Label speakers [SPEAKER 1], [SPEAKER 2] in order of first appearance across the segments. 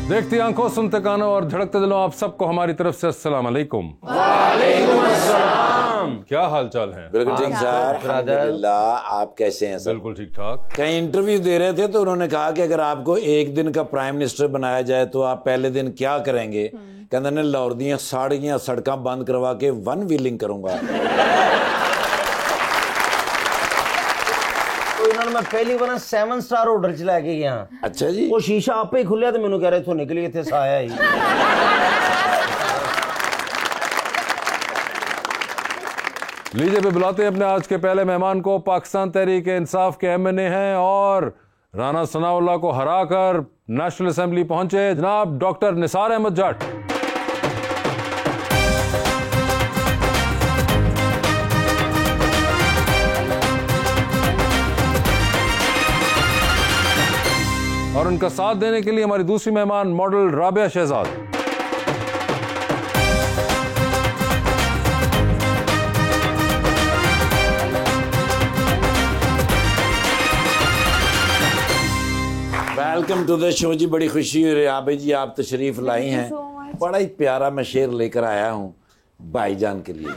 [SPEAKER 1] देखती आंखों, सुनते कानों और धड़कते दिलों, आप सबको हमारी तरफ से अस्सलाम वालेकुम।
[SPEAKER 2] वालेकुम अस्सलाम।
[SPEAKER 1] क्या हाल चाल है?
[SPEAKER 2] बिल्कुल ठीक सर, अल्हम्दुलिल्लाह। आप कैसे हैं सर?
[SPEAKER 1] बिल्कुल ठीक ठाक।
[SPEAKER 2] कहीं इंटरव्यू दे रहे थे तो उन्होंने कहा कि अगर आपको एक दिन का प्राइम मिनिस्टर बनाया जाए तो आप पहले दिन क्या करेंगे? कहते ने लाहौर दियां साड़ियां सड़कां बंद करवा के वन व्हीलिंग करूंगा।
[SPEAKER 3] मैं पहली बार 7 स्टार होटल च लैके गया।
[SPEAKER 2] अच्छा जी।
[SPEAKER 3] वो शीशा आपे ही खुलिया तो मैनू कह रहे थे निकली इत्थे साया ही।
[SPEAKER 1] लीजिए भी बुलाते हैं अपने आज के पहले मेहमान को। पाकिस्तान तहरीक इंसाफ के MNA हैं और राना सनाउल्लाह को हराकर नेशनल असेंबली पहुंचे जनाब डॉक्टर निसार अहमद जट। और उनका साथ देने के लिए हमारी दूसरी मेहमान model Rabia Shahzad.
[SPEAKER 2] Welcome to the show जी। बड़ी खुशी हुई राबिया जी आप तशरीफ लाई हैं। बड़ा ही प्यारा मैं शेर लेकर आया हूँ भाईजान के लिए।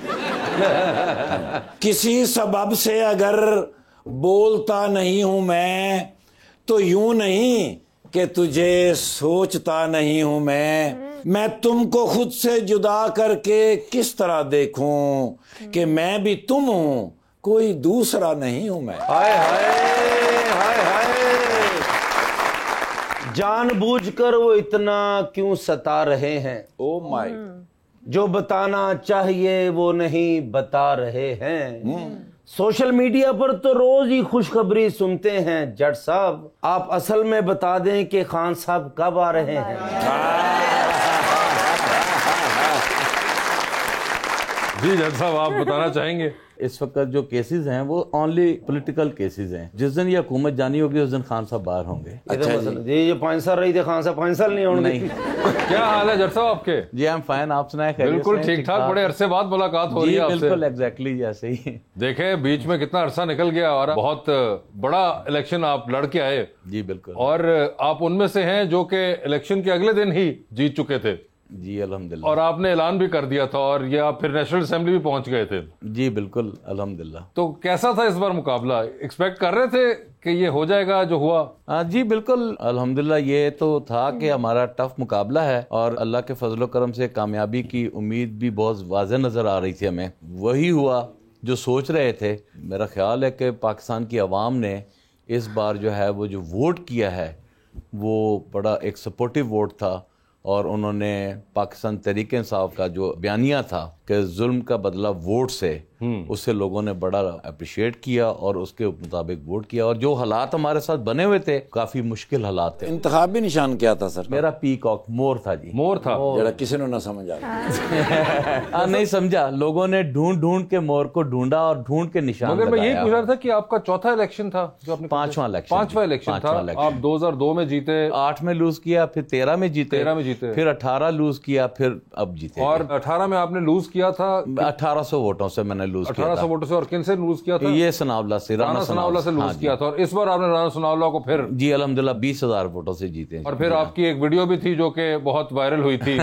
[SPEAKER 2] किसी सबब से अगर बोलता नहीं हूं मैं तो यूं नहीं कि तुझे सोचता नहीं हूं मैं तुमको खुद से जुदा करके किस तरह देखूं कि मैं भी तुम हूं कोई दूसरा नहीं हूं मैं।
[SPEAKER 3] हाय हाय हाय हाय। जानबूझकर वो इतना क्यों सता रहे हैं?
[SPEAKER 2] Oh my.
[SPEAKER 3] जो बताना चाहिए वो नहीं बता रहे हैं। सोशल मीडिया पर तो रोज ही खुशखबरी सुनते हैं। जट साहब आप असल में बता दें कि खान साहब कब आ रहे हैं?
[SPEAKER 1] जी जट साहब आप बताना चाहेंगे?
[SPEAKER 4] इस वक्त जो केसेस हैं वो ओनली पॉलिटिकल केसेस हैं। जिस दिन ये हुकूमत जानी होगी उस दिन खान साहब बाहर होंगे।
[SPEAKER 3] अच्छा जी। ये 5 साल रही थे खान साहब 5 साल नहीं होंगे।
[SPEAKER 1] क्या हाल है जट साहब आपके?
[SPEAKER 4] जी आई एम फाइन, आप सुनाए?
[SPEAKER 1] बिल्कुल ठीक ठाक। बड़े अरसे बाद मुलाकात हो रही है आपसे।
[SPEAKER 4] बिल्कुल एग्जैक्टली जैसे ही।
[SPEAKER 1] देखे बीच में कितना अरसा निकल गया और बहुत बड़ा इलेक्शन आप लड़ के आए।
[SPEAKER 4] जी बिल्कुल।
[SPEAKER 1] और आप उनमें से हैं जो कि इलेक्शन के अगले दिन ही जीत चुके थे।
[SPEAKER 4] जी अल्हम्दुलिल्लाह।
[SPEAKER 1] और आपने ऐलान भी कर दिया था और ये आप फिर नेशनल असेंबली भी पहुंच गए थे।
[SPEAKER 4] जी बिल्कुल अल्हम्दुलिल्लाह।
[SPEAKER 1] तो कैसा था इस बार मुकाबला? एक्सपेक्ट कर रहे थे कि ये हो जाएगा जो हुआ?
[SPEAKER 4] जी बिल्कुल अल्हम्दुलिल्लाह। ये तो था कि हमारा टफ मुकाबला है और अल्लाह के फजल करम से कामयाबी की उम्मीद भी बहुत वाज़ेह नज़र आ रही थी हमें। वही हुआ जो सोच रहे थे। मेरा ख्याल है कि पाकिस्तान की आवाम ने इस बार जो है वो जो वोट किया है वो बड़ा एक सपोर्टिव वोट था और उन्होंने पाकिस्तान तहरीक इंसाफ का जो बयानिया था कि जुल्म का बदला वोट से, उससे लोगों ने बड़ा अप्रिशिएट किया और उसके मुताबिक वोट किया। और जो हालात हमारे साथ बने हुए थे काफी मुश्किल हालात थे।
[SPEAKER 2] इंतखाबी निशान क्या था सर?
[SPEAKER 4] मेरा पीकॉक मोर था जी।
[SPEAKER 1] मोर था
[SPEAKER 2] जरा किसी ने ना समझ आ
[SPEAKER 4] नहीं समझा। लोगों ने ढूंढ ढूंढ के मोर को ढूंढा और ढूंढ के निशान
[SPEAKER 1] मगर मैं यही पूछ रहा था कि आपका चौथा इलेक्शन था जो आपने?
[SPEAKER 4] पांचवा
[SPEAKER 1] इलेक्शन था। आप 2002 में जीते,
[SPEAKER 4] 8 में लूज किया, फिर 13 में जीते, फिर 18 लूज किया, फिर अब जीते।
[SPEAKER 1] और 18 में आपने लूज किया था
[SPEAKER 4] 1800 वोटों से मैंने लूज किया।
[SPEAKER 1] 1800 वोटों से। और किन से लूज किया था?
[SPEAKER 4] ये सनाउल्लाह से,
[SPEAKER 1] राना सनाउल्लाह से लूज किया था। और इस बार आपने राना सनाउल्लाह को फिर?
[SPEAKER 4] जी अल्हम्दुलिल्लाह 20,000 वोटों से जीते।
[SPEAKER 1] और फिर आपकी एक वीडियो भी थी जो कि बहुत वायरल हुई थी।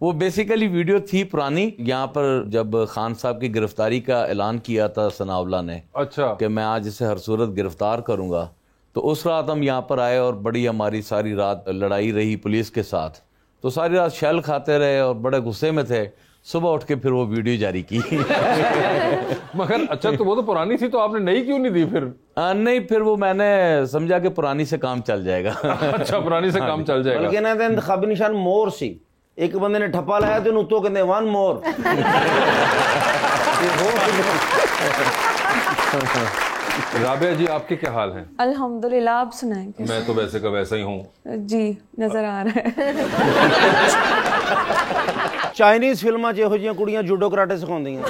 [SPEAKER 4] वो बेसिकली वीडियो थी पुरानी। यहाँ पर जब खान साहब की गिरफ्तारी का ऐलान किया था सनाउल्लाह ने,
[SPEAKER 1] अच्छा,
[SPEAKER 4] कि मैं आज इसे हर सूरत गिरफ्तार करूंगा, तो उस रात हम यहाँ पर आए और बड़ी हमारी सारी रात लड़ाई रही पुलिस के साथ। तो सारी रात शैल खाते रहे और बड़े गुस्से में थे। सुबह उठ के फिर वो वीडियो जारी की।
[SPEAKER 1] मगर अच्छा, तो वो तो पुरानी थी, तो आपने नई क्यों नहीं दी फिर?
[SPEAKER 4] नहीं, फिर वो मैंने समझा कि पुरानी से काम चल जाएगा।
[SPEAKER 1] अच्छा, पुरानी से काम चल जाएगा।
[SPEAKER 3] बल्कि ना इंतखाबी निशान मोर सी। एक बंदे ने ठप्पा लाया तो उतो कहते वन मोर।
[SPEAKER 1] राबिया जी आपके क्या हाल हैं?
[SPEAKER 5] अल्हम्दुलिल्लाह। आप सुनाएं?
[SPEAKER 1] मैं तो वैसे का वैसा ही हूँ
[SPEAKER 5] जी, नजर आ रहा है।
[SPEAKER 3] चाइनीज फिल्मां ਜਿਹੋ ਜਿਹੀਆਂ ਕੁੜੀਆਂ जूडो कराटे सिखाਉਂਦੀਆਂ।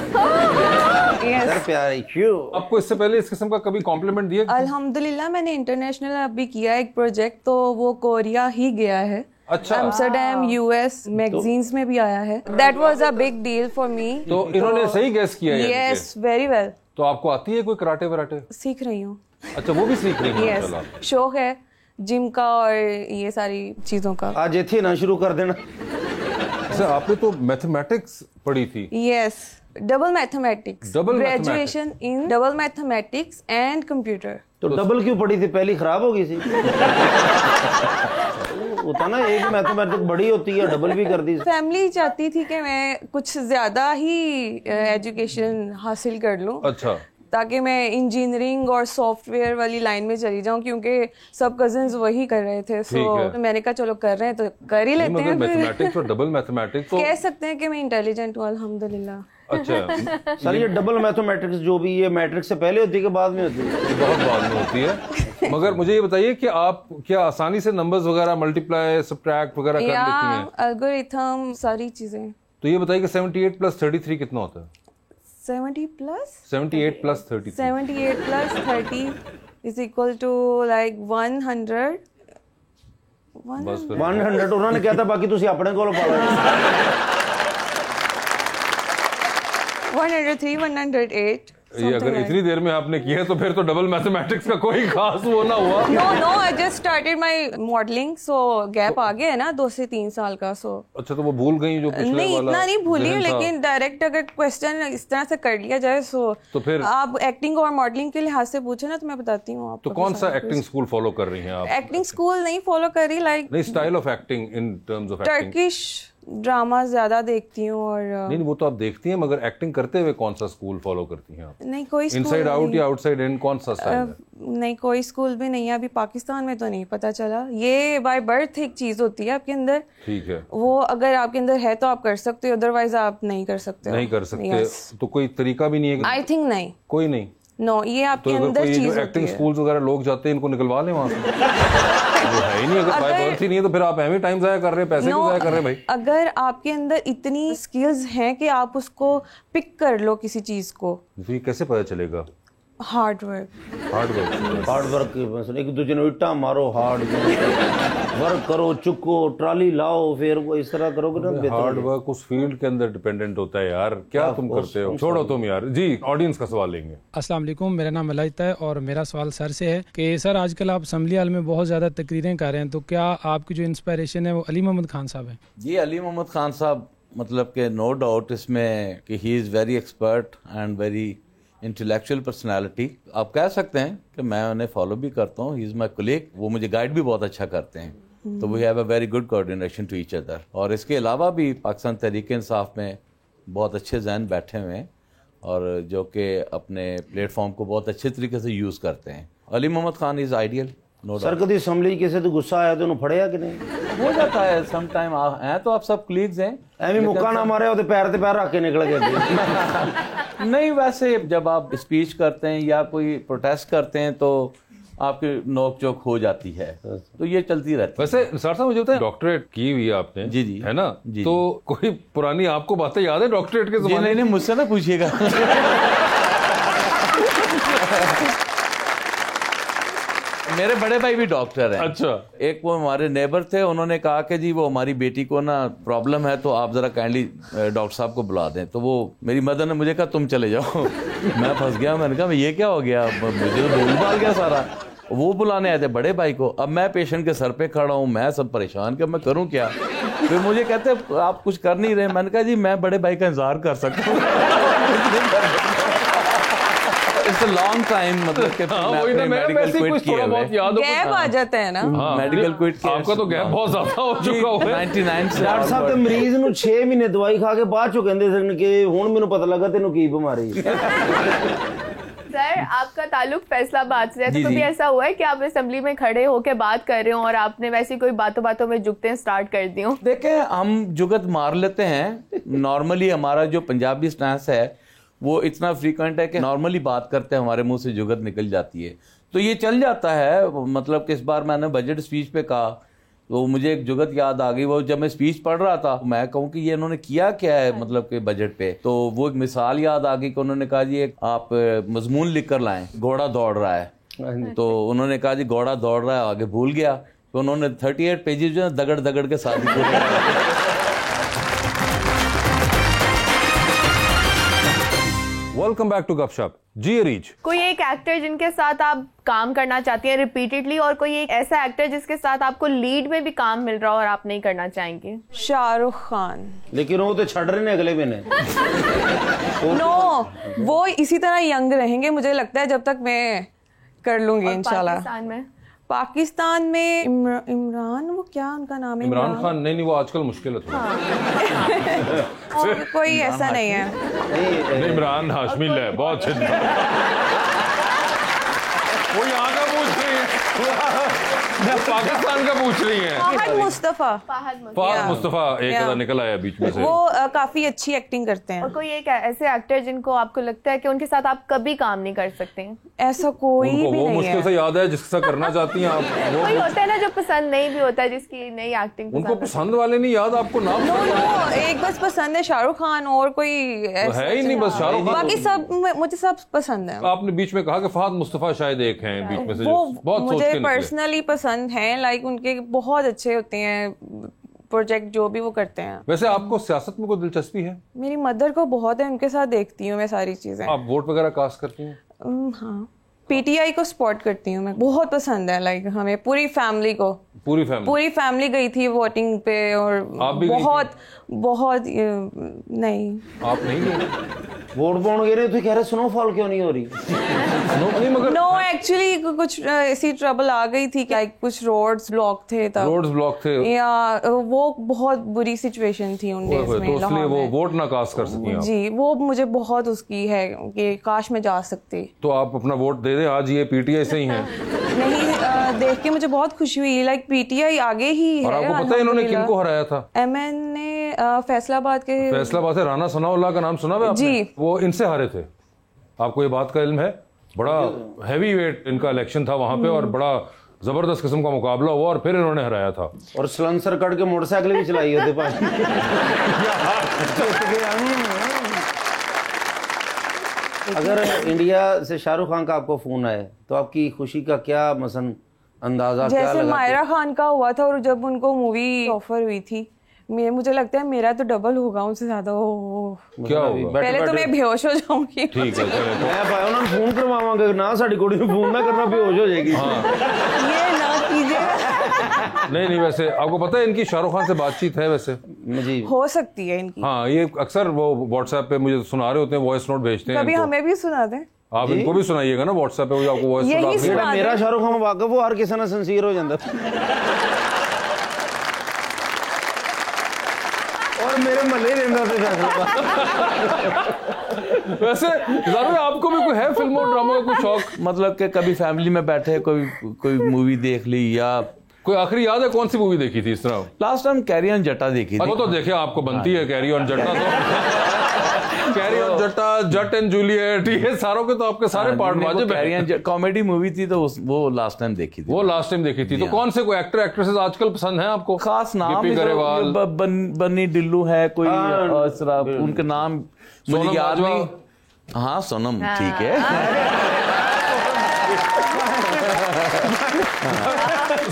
[SPEAKER 3] सर प्यारी क्यों?
[SPEAKER 1] आपको इससे पहले इस किस्म का कभी कॉम्प्लीमेंट दिया?
[SPEAKER 5] अल्हम्दुलिल्लाह मैंने इंटरनेशनल अभी किया एक प्रोजेक्ट, तो वो कोरिया ही गया है।
[SPEAKER 1] अच्छा,
[SPEAKER 5] एम्स्टरडैम US मैगजीन्स में भी आया है। That was a big deal for me.
[SPEAKER 1] तो इन्होंने सही गेस किया है?
[SPEAKER 5] Yes, very well.
[SPEAKER 1] तो आपको आती है कोई कराटे वराटे?
[SPEAKER 5] सीख रही हूँ।
[SPEAKER 1] अच्छा, वो भी सीख रही हूँ।
[SPEAKER 5] यस, शौक है जिम का और ये सारी चीज़ों का।
[SPEAKER 3] आज ये ना शुरू कर देना।
[SPEAKER 1] अच्छा, आपने तो मैथमेटिक्स पढ़ी थी?
[SPEAKER 5] Yes, double mathematics,
[SPEAKER 1] Double
[SPEAKER 5] graduation in double mathematics and computer.
[SPEAKER 3] तो डबल क्यों पड़ी थी, पहली खराब हो गई थी? होता ना, एक मैथमेटिक्स बड़ी होती है, डबल भी कर दी।
[SPEAKER 5] फैमिली चाहती थी कि मैं कुछ ज्यादा ही एजुकेशन हासिल कर लूं,
[SPEAKER 1] अच्छा,
[SPEAKER 5] ताकि मैं इंजीनियरिंग और सॉफ्टवेयर वाली लाइन में चली जाऊं, क्योंकि सब कजिन्स वही कर रहे थे। तो मैंने कहा चलो कर रहे हैं तो कर ही लेते हैं।
[SPEAKER 1] मैथमेटिक्स और डबल मैथमेटिक्स तो
[SPEAKER 5] कह सकते हैं कि मैं इंटेलिजेंट हूँ अल्हम्दुलिल्लाह।
[SPEAKER 1] अच्छा,
[SPEAKER 3] सर ये डबल मैथमेटिक्स जो भी है, मैट्रिक्स से पहले होती है कि बाद में होती है?
[SPEAKER 1] बहुत बाद में होती है। मगर मुझे ये बताइए कि आप क्या आसानी से नंबर्स वगैरह मल्टीप्लाई सब्ट्रैक्ट वगैरह कर लेती हैं?
[SPEAKER 5] एल्गोरिथम सारी चीजें।
[SPEAKER 1] तो ये बताइए कि 78 प्लस 33 कितना होता है?
[SPEAKER 5] 70 plus
[SPEAKER 1] 78 plus 33
[SPEAKER 5] 78 plus 30 is equal to like 100।
[SPEAKER 1] बस फिर
[SPEAKER 3] 100 उन्होंने क्या था, बाकी तुसी अपने को पाला।
[SPEAKER 5] 103 108।
[SPEAKER 1] ये अगर इतनी देर में आपने किया है तो फिर तो डबल मैथमेटिक्स का कोई खास वो ना हुआ।
[SPEAKER 5] No I just started my modelling, so gap आ गया है ना 2 से 3 साल का। सो
[SPEAKER 1] अच्छा, तो वो भूल गई जो पिछले
[SPEAKER 5] नहीं,
[SPEAKER 1] वाला
[SPEAKER 5] इतना नहीं भूली,
[SPEAKER 1] जहन था।
[SPEAKER 5] लेकिन डायरेक्ट अगर क्वेश्चन इस तरह से कर लिया जाए
[SPEAKER 1] तो फिर
[SPEAKER 5] आप एक्टिंग और मॉडलिंग के लिहाज से पूछे ना तो मैं बताती हूँ आपको।
[SPEAKER 1] तो कौन सा एक्टिंग स्कूल फॉलो कर रही हैं आप?
[SPEAKER 5] एक्टिंग स्कूल नहीं फॉलो कर रही, लाइक
[SPEAKER 1] नहीं, style of acting in terms of acting.
[SPEAKER 5] Turkish drama ज्यादा देखती हूँ। और
[SPEAKER 1] नहीं, वो तो आप देखती हैं, मगर एक्टिंग करते हुए कौन सा स्कूल फॉलो करती हैं आप?
[SPEAKER 5] नहीं कोई स्कूल
[SPEAKER 1] इनसाइड आउट या आउटसाइड इन, कौन सा स्टाइल है?
[SPEAKER 5] नहीं कोई स्कूल भी नहीं है अभी पाकिस्तान में, तो नहीं पता चला। ये बाय बर्थ एक चीज होती है आपके अंदर,
[SPEAKER 1] ठीक है,
[SPEAKER 5] वो अगर आपके अंदर है तो आप कर सकते हो, अदरवाइज आप नहीं कर सकते हो।
[SPEAKER 1] नहीं कर सकते। तो कोई तरीका भी नहीं है?
[SPEAKER 5] आई थिंक नहीं,
[SPEAKER 1] कोई नहीं।
[SPEAKER 5] नो, ये आपके
[SPEAKER 1] तो अगर
[SPEAKER 5] अंदर
[SPEAKER 1] कोई
[SPEAKER 5] चीज
[SPEAKER 1] जो
[SPEAKER 5] होती
[SPEAKER 1] एक्टिंग
[SPEAKER 5] है।
[SPEAKER 1] स्कूल्स वगैरह लोग जाते हैं, इनको निकलवा लें वहां से। वो है ही नहीं, अगर बाय बर्थ ही नहीं है तो फिर आप एमी टाइम जाया कर रहे हैं, पैसे भी जाया कर रहे हैं भाई।
[SPEAKER 5] अगर आपके अंदर इतनी स्किल्स हैं कि आप उसको पिक कर लो किसी चीज को,
[SPEAKER 1] तो ये कैसे पता चलेगा?
[SPEAKER 5] Hard work.
[SPEAKER 1] Hard work.
[SPEAKER 3] Hard work की बस, एक दूसरे ने इट्टा मारो, हार्ड वर्क करो, चुको, ट्राली लाओ, फिर वो इस तरह करोगे ना बेहतर
[SPEAKER 1] हार्ड
[SPEAKER 3] होगा।
[SPEAKER 1] वर्क उस फील्ड के अंदर डिपेंडेंट होता है यार, क्या तुम करते हो? छोड़ो तुम यार। जी, ऑडियंस का सवाल लेंगे।
[SPEAKER 6] अस्सलाम वालेकुम, मेरा नाम अलाइता है और मेरा सवाल सर से है कि सर आजकल आप असम्बली हाल में बहुत ज़्यादा तकरीरें कर रहे हैं, तो क्या आपकी जो इंस्पिरेशन है वो अली मोहम्मद खान साहब हैं?
[SPEAKER 4] जी, अली मोहम्मद खान साहब मतलब कि नो डाउट इसमें कि he is very expert and very intellectual personality. आप कह सकते हैं कि मैं उन्हें फॉलो भी करता हूँ, ही इज़ माई कोलीग। वो मुझे गाइड भी बहुत अच्छा करते हैं, तो we have a very good coordination to each other. और इसके अलावा भी पाकिस्तान तहरीक-ए-इंसाफ में बहुत अच्छे जहन बैठे हुए हैं और जो कि अपने प्लेटफॉर्म को बहुत अच्छे तरीके से यूज़ करते हैं। Ali Mohammad Khan is ideal, no
[SPEAKER 3] sir कभी असम्बली किसी तो गुस्सा आया तो उन्हें फड़िया कि नहीं?
[SPEAKER 4] हो जाता है सम टाइम। हैं तो आप सब कलीग्स हैं,
[SPEAKER 3] एवं मुक्का ना मारे होते पैर ते पैर रख के निकल गए।
[SPEAKER 4] नहीं वैसे जब आप स्पीच करते हैं या कोई प्रोटेस्ट करते हैं तो आपकी नोक चोक हो जाती है, तो ये चलती रहती है।
[SPEAKER 1] वैसे सर साहब मुझे बताएं, डॉक्टरेट की हुई है आपने?
[SPEAKER 4] जी जी,
[SPEAKER 1] है ना?
[SPEAKER 4] जी,
[SPEAKER 1] तो कोई पुरानी आपको बातें याद है डॉक्टरेट के
[SPEAKER 4] जी
[SPEAKER 1] ज़माने?
[SPEAKER 4] नहीं, मुझसे ना पूछिएगा। मेरे बड़े भाई भी डॉक्टर हैं।
[SPEAKER 1] अच्छा।
[SPEAKER 4] एक वो हमारे नेबर थे, उन्होंने कहा कि जी वो हमारी बेटी को ना प्रॉब्लम है तो आप जरा काइंडली डॉक्टर साहब को बुला दें। तो वो मेरी मदर ने मुझे कहा तुम चले जाओ। मैं फंस गया, मैंने कहा ये क्या हो गया, मुझे तो भूल भाल गया सारा। वो बुलाने आए थे बड़े भाई को। अब मैं पेशेंट के सर पे खड़ा हूँ, मैं सब परेशान कि मैं करूँ क्या। फिर मुझे कहते आप कुछ कर नहीं रहे। मैंने कहा जी मैं बड़े भाई का इंतजार कर सकता हूँ। इट्स अ लॉन्ग टाइम, मतलब कि मैं मेडिकल क्विट किया हुआ है।
[SPEAKER 5] गैप आ जाता है ना।
[SPEAKER 4] मेडिकल क्विट किया।
[SPEAKER 1] आपका तो गैप बहुत ज्यादा हो चुका हुआ है।
[SPEAKER 4] 99 से
[SPEAKER 3] डॉक्टर साहब ते मरीज ਨੂੰ 6 ਮਹੀਨੇ ਦਵਾਈ ਖਾ ਕੇ ਬਾਅਦ ਚੋਂ ਕਹਿੰਦੇ ਸਨ ਕਿ ਹੁਣ ਮੈਨੂੰ ਪਤਾ ਲੱਗਾ ਤੈਨੂੰ ਕੀ ਬਿਮਾਰੀ ਹੈ।
[SPEAKER 7] सर आपका ताल्लुक फैसलाबाद से है, तो
[SPEAKER 4] जी,
[SPEAKER 7] कभी
[SPEAKER 4] जी।
[SPEAKER 7] ऐसा हुआ है कि आप असेंबली में खड़े होकर बात कर रहे हो और आपने वैसी कोई बातों बातों में जुगतें स्टार्ट कर दी हो?
[SPEAKER 4] देखें, हम जुगत मार लेते हैं। नॉर्मली हमारा जो पंजाबी स्टैंस है वो इतना फ्रीक्वेंट है कि नॉर्मली बात करते हैं हमारे मुंह से जुगत निकल जाती है, तो ये चल जाता है। मतलब कि इस बार मैंने बजट स्पीच पे कहा तो मुझे एक जुगत याद आ गई। वो जब मैं स्पीच पढ़ रहा था, मैं कहूँ कि ये इन्होंने किया क्या है मतलब कि बजट पे, तो वो एक मिसाल याद आ गई कि उन्होंने कहा जी एक आप मजमून लिख कर लाएं, घोड़ा दौड़ रहा है। तो उन्होंने कहा जी घोड़ा दौड़ रहा है, आगे भूल गया। तो उन्होंने 38 पेजेस जो है दगड़ दगड़ के साथ
[SPEAKER 1] वेलकम बैक टू गपशप। जी रीच,
[SPEAKER 7] कोई एक एक्टर जिनके साथ आप काम करना चाहती हैं रिपीटेडली, और कोई एक ऐसा एक्टर जिसके साथ आपको लीड में भी काम मिल रहा हो और आप नहीं करना चाहेंगे?
[SPEAKER 5] शाहरुख खान।
[SPEAKER 3] लेकिन वो तो छड़ रहे ने अगले महीने।
[SPEAKER 5] नो, वो इसी तरह यंग रहेंगे मुझे लगता है जब तक मैं कर लूंगी इंशाल्लाह। पाकिस्तान में इमरान, वो क्या उनका नाम है?
[SPEAKER 1] इमरान खान? नहीं, वो आजकल मुश्किल है थोड़ा।
[SPEAKER 5] और कोई ऐसा नहीं है।
[SPEAKER 1] नहीं, इमरान हाशमी है, बहुत चिंता। वो यहाँ का पूछ रही है, पाकिस्तान का पूछ रही है।
[SPEAKER 5] फहद मुस्तफा।
[SPEAKER 1] फहद मुस्तफा एक आधा निकल आया बीच में से।
[SPEAKER 5] वो काफी अच्छी एक्टिंग करते हैं।
[SPEAKER 7] और कोई एक ऐसे एक्टर जिनको आपको लगता है कि उनके साथ आप कभी काम नहीं कर सकते?
[SPEAKER 5] ऐसा कोई भी नहीं है।
[SPEAKER 1] वो मुश्किल से याद है जिसके साथ करना चाहती हैं आप?
[SPEAKER 7] कोई होता है ना जो पसंद नहीं भी होता है, जिसकी नई एक्टिंग
[SPEAKER 1] उनको पसंद वाले नहीं याद आपको नाम?
[SPEAKER 5] नो, एक बस पसंद है शाहरुख खान, और कोई
[SPEAKER 1] है ही नहीं, बस शाहरुख खान।
[SPEAKER 5] बाकी सब मुझे सब पसंद है।
[SPEAKER 1] आपने बीच में कहा कि फहद मुस्तफा शायद एक हैं बीच में से,
[SPEAKER 5] वो
[SPEAKER 1] बहुत
[SPEAKER 5] मुझे पर्सनली पसंद है, लाइक उनके बहुत अच्छे होते हैं प्रोजेक्ट जो भी वो करते हैं।
[SPEAKER 1] वैसे आपको सियासत में कोई दिलचस्पी है?
[SPEAKER 5] मेरी मदर को बहुत है, उनके साथ देखती हूँ मैं सारी चीजें।
[SPEAKER 1] आप वोट वगैरह कास्ट करती हैं?
[SPEAKER 5] हाँ, पीटीआई को सपोर्ट करती हूँ मैं, बहुत पसंद है, लाइक हमें पूरी फैमिली को। पूरी फैमिली गई थी वोटिंग पे, और
[SPEAKER 1] आप भी
[SPEAKER 5] बहुत नहीं।
[SPEAKER 1] आप नहीं गए?
[SPEAKER 3] वोट पाने गए तो कह रहे स्नोफॉल क्यों नहीं हो रही?
[SPEAKER 5] नो, एक्चुअली कुछ ऐसी ट्रबल आ गई थी कि कुछ रोड्स ब्लॉक थे या वो बहुत बुरी सिचुएशन थी उन डेज में,
[SPEAKER 1] तो इसलिए वो वोट ना कास्ट कर सकी आप?
[SPEAKER 5] जी, वो मुझे बहुत उसकी है कि काश मैं जा सकती। तो
[SPEAKER 1] आप अपना वोट दे दें, आज ये पीटीआई से ही है।
[SPEAKER 5] नहीं, देख के मुझे बहुत खुशी हुई, लाइक पीटीआई आगे ही है।
[SPEAKER 1] और आपको पता है इन्होंने किनको हराया था?
[SPEAKER 5] एमएन ने फैसलाबाद से
[SPEAKER 1] राना सनाउल्लाह का नाम सुना है आपने? जी, वो इनसे हारे थे। आपको ये बात का इल्म है? बड़ा हैवी वेट इनका इलेक्शन था वहां पे, और बड़ा जबरदस्त किस्म का मुकाबला हुआ, और फिर इन्होंने हराया था।
[SPEAKER 3] और सलंसर कट के मोटरसाइकिल भी चलाई होते पास। अगर इंडिया से शाहरुख खान का आपको फोन आए तो आपकी खुशी का क्या मसन अंदाजा क्या
[SPEAKER 5] जैसे मायरा खान का हुआ था, और जब उनको मूवी ऑफर हुई थी, मुझे लगता है मेरा तो डबल होगा उनसे ज्यादा।
[SPEAKER 1] क्या होगा?
[SPEAKER 5] पहले तो मैं बेहोश हो जाऊंगी।
[SPEAKER 1] ठीक है,
[SPEAKER 3] मैं भाई उन्होंने फोन करवावांगा ना, साड़ी कुड़ी ने फोन ना करना, बेहोश हो जाएगी।
[SPEAKER 5] ये ना कीजिए।
[SPEAKER 1] नहीं, वैसे आपको पता है इनकी शाहरुख खान से बातचीत है वैसे?
[SPEAKER 3] जी,
[SPEAKER 5] हो सकती है इनकी।
[SPEAKER 1] हाँ, ये अक्सर वो व्हाट्सएप पे मुझे सुना रहे होते हैं, वॉइस नोट भेजते हैं।
[SPEAKER 5] कभी हमें भी सुना दें।
[SPEAKER 1] आप इनको भी सुनाइएगा ना व्हाट्सएप पे, आपको वॉइस नोट।
[SPEAKER 3] मेरा शाहरुख खान वाकफ वो हर किसी ने सिंसियर हो जाता और मेरे मले रहता
[SPEAKER 1] वैसे ज़रूर आपको भी कोई है फिल्म और ड्रामा का कोई शौक?
[SPEAKER 4] मतलब कि कभी फैमिली में बैठे कोई मूवी देख ली, या
[SPEAKER 1] कोई आखिरी याद है कौन सी मूवी देखी थी इस तरह?
[SPEAKER 4] लास्ट टाइम कैरी ऑन जट्टा देखी थी।
[SPEAKER 1] वो तो देखे, आपको बनती है कैरी ऑन जट्टा। तो कैरी ऑन जट्टा, जट एंड जूलियट, ये सारों के तो आपके सारे पार्ट वाजिब है।
[SPEAKER 4] कैरी ऑन कॉमेडी मूवी थी, तो वो लास्ट टाइम देखी थी।
[SPEAKER 1] तो कौन से कोई एक्टर एक्ट्रेसेस आजकल पसंद हैं आपको?
[SPEAKER 4] खास नाम बन्नी डिल्लू है कोई, उनके नाम मुझे याद नहीं। हाँ, सोनम ठीक है।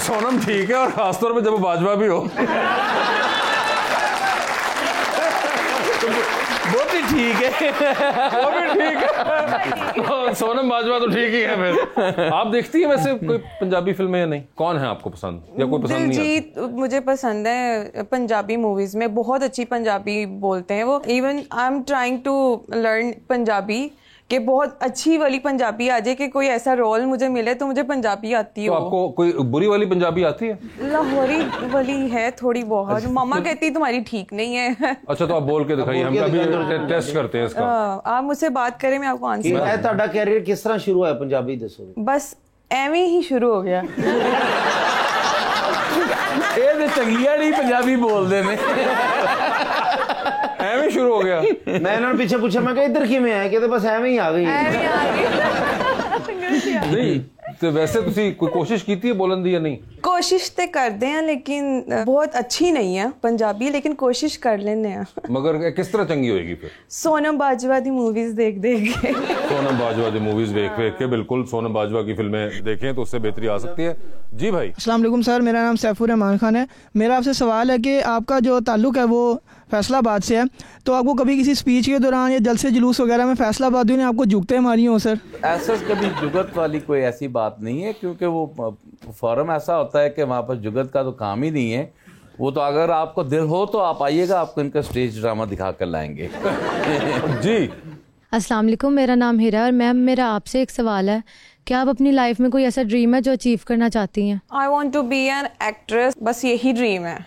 [SPEAKER 1] सोनम ठीक है, और खासतौर पे जब बाजवा भी हो।
[SPEAKER 4] वो भी ठीक
[SPEAKER 1] है। सोनम बाजवा तो ठीक ही है। फिर आप देखती है वैसे कोई पंजाबी फिल्में या नहीं? कौन है आपको पसंद, या कोई पसंद नहीं?
[SPEAKER 5] दिलजीत मुझे पसंद है पंजाबी मूवीज में, बहुत अच्छी पंजाबी बोलते हैं वो। Even I am trying to learn Punjabi, कि बहुत अच्छी वाली पंजाबी आ जाए, कि कोई ऐसा रोल मुझे मिले तो मुझे पंजाबी आती हो।
[SPEAKER 1] तो आपको कोई बुरी वाली पंजाबी आती है?
[SPEAKER 5] लाहौरी वाली है थोड़ी बहुत। मामा कहती तुम्हारी ठीक नहीं है।
[SPEAKER 1] अच्छा, तो आप बोल के दिखाइए, हम कभी टेस्ट करते हैं इसका।
[SPEAKER 5] आप मुझसे बात करें, मैं आपको आंसर।
[SPEAKER 3] ਤੁਹਾਡਾ कैरियर किस तरह शुरू है पंजाबी दसो?
[SPEAKER 5] बस एवें ही शुरू हो गया।
[SPEAKER 4] ਇਹ ਤੇ ਚੰਗੀਆਂ ਨਹੀਂ ਪੰਜਾਬੀ ਬੋਲਦੇ ਨੇ।
[SPEAKER 1] ਐਵੇਂ शुरू हो गया।
[SPEAKER 3] मैं इन्होंने पीछे पूछा, मैं कहा इधर किवें है? कहते बस एवें ही आ गई।
[SPEAKER 1] नहीं, तो वैसे ਤੁਸੀਂ कोई कोशिश की थी बोलन दी या नहीं?
[SPEAKER 5] कोशिश तो करते हैं, लेकिन बहुत अच्छी नहीं है पंजाबी, लेकिन कोशिश कर लेने हैं।
[SPEAKER 1] मगर किस तरह चंगी होएगी फिर?
[SPEAKER 5] सोनम बाजवा दी मूवीज देख के।
[SPEAKER 1] सोनम बाजवा दी मूवीज देख के, बिल्कुल सोनम बाजवा की फिल्में देखें तो उससे बेहतरी आ सकती है। जी भाई।
[SPEAKER 8] अस्सलाम वालेकुम सर, मेरा नाम सैफुर रहमान खान है। मेरा आपसे सवाल है कि आपका जो ताल्लुक़ है वो फैसलाबाद से है, तो आपको कभी किसी स्पीच के दौरान या जलसे जुलूस वगैरह में फैसलाबादियों ने आपको जुगते मारी हो सर?
[SPEAKER 4] ऐसा कभी जुगत वाली कोई ऐसी बात नहीं है, क्योंकि वो फॉरम ऐसा होता है कि वहाँ पर जुगत का तो काम ही नहीं है। वो तो अगर आपको दिल हो तो आप आइएगा, आपको इनका स्टेज ड्रामा दिखा कर लाएंगे।
[SPEAKER 1] जी
[SPEAKER 9] अस्सलाम वालेकुम, मेरा नाम हिरा है और मैम मेरा आपसे एक सवाल है कि आप अपनी लाइफ में कोई ऐसा ड्रीम है जो अचीव करना चाहती हैं?
[SPEAKER 5] I want to be an actress, बस यही ड्रीम है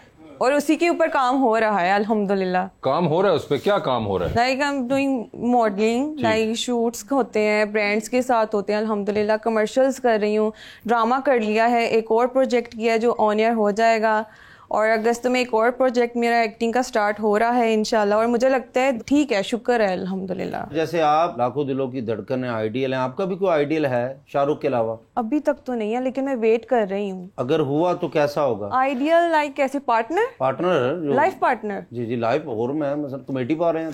[SPEAKER 5] और उसी के ऊपर काम हो रहा है अल्हम्दुलिल्लाह।
[SPEAKER 1] काम हो रहा है उस पर? क्या काम हो रहा है?
[SPEAKER 5] Like I am doing modelling, like shoots होते हैं, ब्रांड्स के साथ होते हैं अल्हम्दुलिल्लाह, कमर्शियल्स कर रही हूँ, ड्रामा कर लिया है, एक और प्रोजेक्ट किया है जो ऑन एयर हो जाएगा और अगस्त में एक और प्रोजेक्ट मेरा एक्टिंग का स्टार्ट हो रहा है इंशाल्लाह। और मुझे लगता है ठीक है, शुक्र है अल्हम्दुलिल्लाह।
[SPEAKER 3] जैसे आप लाखों दिलों की धड़कन है, आइडियल है, आपका भी कोई आइडियल है शाहरुख के अलावा?
[SPEAKER 5] अभी तक तो नहीं है, लेकिन मैं वेट कर रही हूँ।
[SPEAKER 3] अगर हुआ तो कैसा होगा?
[SPEAKER 5] आइडियल लाइक कैसे? Partner,
[SPEAKER 3] partner,
[SPEAKER 5] life partner.
[SPEAKER 3] जी जी लाइफ। और मैं मतलब कमेटी पा रहे हैं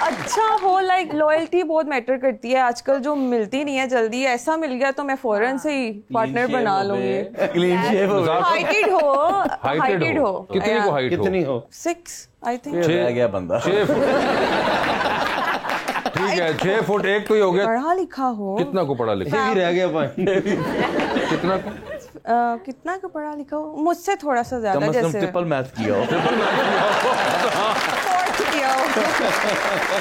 [SPEAKER 5] अच्छा हो, लाइक लॉयल्टी बहुत मैटर करती है आजकल, जो मिलती नहीं है जल्दी। ऐसा मिल गया तो मैं फौरन से ही पार्टनर बना लूंगी।
[SPEAKER 3] क्लीन शेव हो,
[SPEAKER 5] हाइटेड हो, हाइटेड हो।
[SPEAKER 1] कितनी को हाइट हो?
[SPEAKER 3] कितनी हो?
[SPEAKER 5] 6 आई थिंक।
[SPEAKER 4] रह गया बंदा।
[SPEAKER 1] 6 फुट। ठीक है, 6 फुट 1 तो ही हो गया।
[SPEAKER 5] पढ़ा लिखा हो।
[SPEAKER 1] कितना को पढ़ा लिखा?
[SPEAKER 3] भी रह गया पॉइंट।
[SPEAKER 1] कितना को?
[SPEAKER 5] कितना का पढ़ा लिखा हो? मुझसे थोड़ा सा ज्यादा,
[SPEAKER 4] कम से कम
[SPEAKER 5] जैसे
[SPEAKER 4] ट्रिपल मैथ किया हो।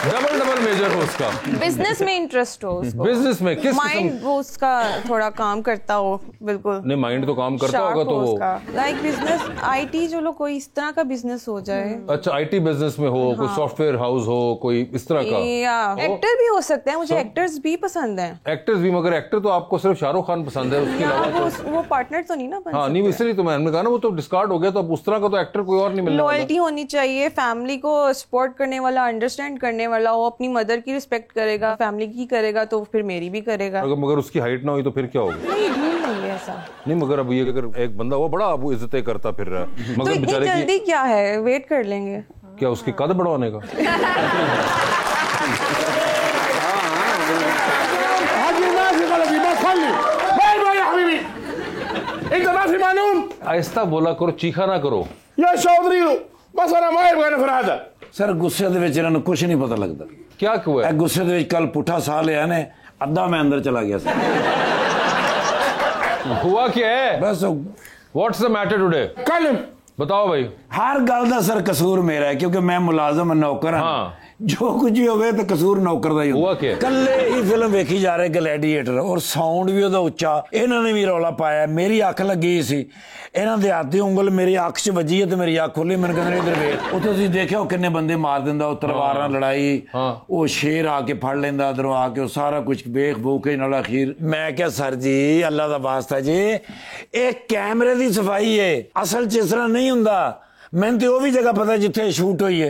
[SPEAKER 1] डबल मेजर हो उसका।
[SPEAKER 5] बिजनेस में इंटरेस्ट हो उसको।
[SPEAKER 1] बिजनेस में किस
[SPEAKER 5] माइंड वो उसका थोड़ा काम करता हो। बिल्कुल
[SPEAKER 1] नहीं, माइंड तो काम करता होगा तो वो
[SPEAKER 5] लाइक बिजनेस आईटी, जो लोग कोई इस तरह का बिजनेस हो जाए।
[SPEAKER 1] अच्छा, आईटी बिजनेस में हो, कोई सॉफ्टवेयर हाउस हो, कोई इस तरह का।
[SPEAKER 5] या एक्टर भी हो सकते हैं, मुझे एक्टर्स भी पसंद हैं।
[SPEAKER 1] एक्टर्स भी, मगर एक्टर तो आपको सिर्फ शाहरुख खान पसंद है, उसके अलावा
[SPEAKER 5] वो पार्टनर तो नहीं ना बन
[SPEAKER 1] हाँ नहीं, इसलिए तो मैंने कहा ना, वो तो डिस्कार्ड हो गया, तो अब उस तरह का तो एक्टर कोई और नहीं मिलने वाला।
[SPEAKER 5] लॉयल्टी होनी चाहिए, फैमिली को सपोर्ट करने वाला, अंडरस्टैंड करने वाला हो, अपनी मदर की रिस्पेक्ट करेगा, फैमिली की करेगा तो फिर मेरी भी करेगा।
[SPEAKER 1] मगर उसकी हाइट ना हुई तो फिर क्या होगा?
[SPEAKER 5] नहीं, ढूंढ लेंगे ऐसा।
[SPEAKER 1] नहीं, मगर अब ये अगर एक बंदा वो बड़ा अब इज्जतें करता फिर रहा है,
[SPEAKER 5] तो
[SPEAKER 1] मगर
[SPEAKER 5] इतनी
[SPEAKER 1] बेचारे की
[SPEAKER 5] जल्दी क्या है, वेट कर लेंगे।
[SPEAKER 1] क्या उसकी कद बढ़वाने का? आहिस्ता बोला करो, चीखा ना करो।
[SPEAKER 2] सर गुस्से ਦੇ ਵਿੱਚ ਇਹਨਾਂ ਨੂੰ ਕੁਝ ਨਹੀਂ ਪਤਾ ਲੱਗਦਾ।
[SPEAKER 1] क्या हुआ है?
[SPEAKER 2] ਇਹ ਗੁੱਸੇ ਦੇ ਵਿੱਚ ਕੱਲ ਪੁੱਠਾ ਸਾਹ ਲਿਆ ਨੇ, ਅੱਧਾ ਮੈਂ ਅੰਦਰ ਚਲਾ ਗਿਆ ਸੀ।
[SPEAKER 1] हुआ क्या है?
[SPEAKER 2] बस
[SPEAKER 1] व्हाट्स द मैटर टुडे?
[SPEAKER 2] कल
[SPEAKER 1] बताओ भाई।
[SPEAKER 2] हर गल ਦਾ सर कसूर मेरा है, क्योंकि मैं मुलाजम नौकर हाँ।
[SPEAKER 1] हाँ।
[SPEAKER 2] जो कुछ ही होवे तो कसूर नौकर ਦਾ ਹੀ
[SPEAKER 1] हुआ क्या?
[SPEAKER 2] ਕੱਲੇ ਹੀ ਫਿਲਮ ਵੇਖੀ ਜਾ ਰਹੇ ਗਲੈਡੀਏਟਰ, ਔਰ ਸਾਊਂਡ ਵੀ ਉਹਦਾ ਉੱਚਾ। ਇਹਨਾਂ ਨੇ ਵੀ ਰੌਲਾ ਪਾਇਆ, ਮੇਰੀ ਅੱਖ ਲੱਗੀ ਸੀ, ਇਹਨਾਂ ਦੇ ਹੱਥ ਦੀ ਉਂਗਲ ਮੇਰੀ ਅੱਖ 'ਚ ਵੱਜੀ ਹੈ ਤੇ ਮੇਰੀ ਅੱਖ ਖੁੱਲੀ। ਮੈਨੂੰ ਕਹਿੰਦੇ ਇਧਰ ਵੇਖ। ਉੱਥੇ ਤੁਸੀਂ ਦੇਖਿਆ ਉਹ ਕਿੰਨੇ ਬੰਦੇ ਮਾਰ ਦਿੰਦਾ, ਉਹ ਤਲਵਾਰਾਂ ਲੜਾਈ, ਉਹ ਸ਼ੇਰ ਆ ਕੇ ਫੜ ਲੈਂਦਾ ਅੰਦਰੋਂ ਆ ਕੇ, ਉਹ ਸਾਰਾ ਕੁਝ ਵੇਖ ਬੂਖ ਕੇ ਨਾਲ ਅਖੀਰ ਮੈਂ ਕਿਹਾ ਸਰ ਜੀ ਅੱਲਾ ਦਾ ਵਾਸਤਾ ਜੀ, ਇਹ ਕੈਮਰੇ ਦੀ ਸਫਾਈ ਹੈ, ਅਸਲ 'ਚ ਇਸ ਤਰ੍ਹਾਂ ਨਹੀਂ ਹੁੰਦਾ। मैंने तो वो भी जगह पता जिथे शूट हुई है।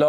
[SPEAKER 2] लो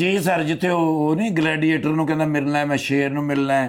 [SPEAKER 2] जी सर, जिथे वो नहीं ग्लैडिएटर नू कहंदा मिलना है, मैं शेर नू मिलना है।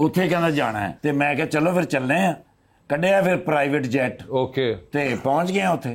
[SPEAKER 2] उत्थे कहंदा जाना है ते मैं कहा चलो फिर चलने हैं। कढ़िया फिर प्राइवेट जेट,
[SPEAKER 1] ओके,
[SPEAKER 2] ते पहुंच गए उत्थे।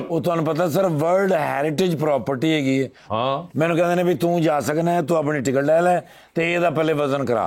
[SPEAKER 2] ਉਹ ਤੁਹਾਨੂੰ ਪਤਾ ਸਰ ਵਰਲਡ ਹੈਰੀਟੇਜ ਪ੍ਰਾਪਰਟੀ ਹੈਗੀ ਹੈ।
[SPEAKER 1] हाँ।
[SPEAKER 2] ਮੈਨੂੰ ਕਹਿੰਦੇ ਨੇ ਵੀ ਤੂੰ ਜਾ ਸਕਣਾ ਹੈ, ਤੂੰ ਆਪਣੀ ਟਿਕਟ ਲੈ ਲੈ ਤੇ ਇਹਦਾ ਪਹਿਲੇ ਵਜ਼ਨ ਕਰਾ।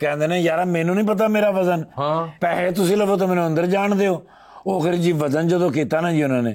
[SPEAKER 2] ਕਹਿੰਦੇ ਨੇ ਯਾਰ ਮੈਨੂੰ ਨਹੀਂ ਪਤਾ ਮੇਰਾ ਵਜ਼ਨ।
[SPEAKER 1] ਹਾਂ।
[SPEAKER 2] ਪੈਸੇ ਤੁਸੀਂ ਲਵੋ ਤਾਂ ਮੈਨੂੰ ਅੰਦਰ ਜਾਣ ਦਿਓ। ਉਹ ਫਿਰ ਜੀ ਵਜ਼ਨ ਜਦੋਂ ਕੀਤਾ ਨਾ ਜੀ ਉਹਨਾਂ ਨੇ,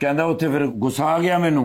[SPEAKER 2] ਕਹਿੰਦਾ ਉੱਥੇ ਫਿਰ ਗੁੱਸਾ ਆ ਗਿਆ ਮੈਨੂੰ।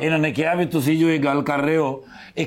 [SPEAKER 2] ਇਹਨਾਂ ਨੇ ਕਿਹਾ ਵੀ ਤੁਸੀਂ ਜੋ ਇਹ ਗੱਲ ਕਰ ਰਹੇ ਹੋ ਇਹ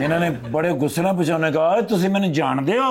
[SPEAKER 2] ਇਹਨਾਂ ਨੇ ਬੜੇ ਗੁੱਸੇ ਨਾਲ ਪੁੱਛਿਆ, ਉਹਨੇ ਕਹਾ ਤੁਸੀਂ ਮੈਨੂੰ ਜਾਣਦੇ ਹੋ?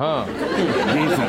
[SPEAKER 1] हाँ।
[SPEAKER 2] ਜੀ ਸਰ।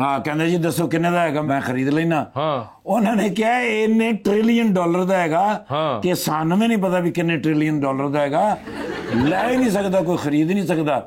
[SPEAKER 2] ਹਾਂ ਕਹਿੰਦੇ ਜੀ ਦੱਸੋ ਕਿੰਨੇ ਦਾ ਹੈਗਾ, ਮੈਂ ਖਰੀਦ ਲੈਣਾ।
[SPEAKER 1] हाँ।
[SPEAKER 2] ਉਹਨਾਂ ਨੇ ਕਿਹਾ ਇੰਨੇ ਟ੍ਰਿਲੀਅਨ ਡਾਲਰ ਦਾ ਹੈਗਾ
[SPEAKER 1] ਹਾਂ।
[SPEAKER 2] ਕਿ ਸਾਨੂੰ ਵੀ ਨਹੀਂ ਪਤਾ ਵੀ ਕਿੰਨੇ ਟ੍ਰਿਲੀਅਨ ਡਾਲਰ ਦਾ ਹੈਗਾ, ਲੈ ਹੀ ਨਹੀਂ ਸਕਦਾ ਕੋਈ, ਖਰੀਦ ਹੀ ਨਹੀਂ ਸਕਦਾ।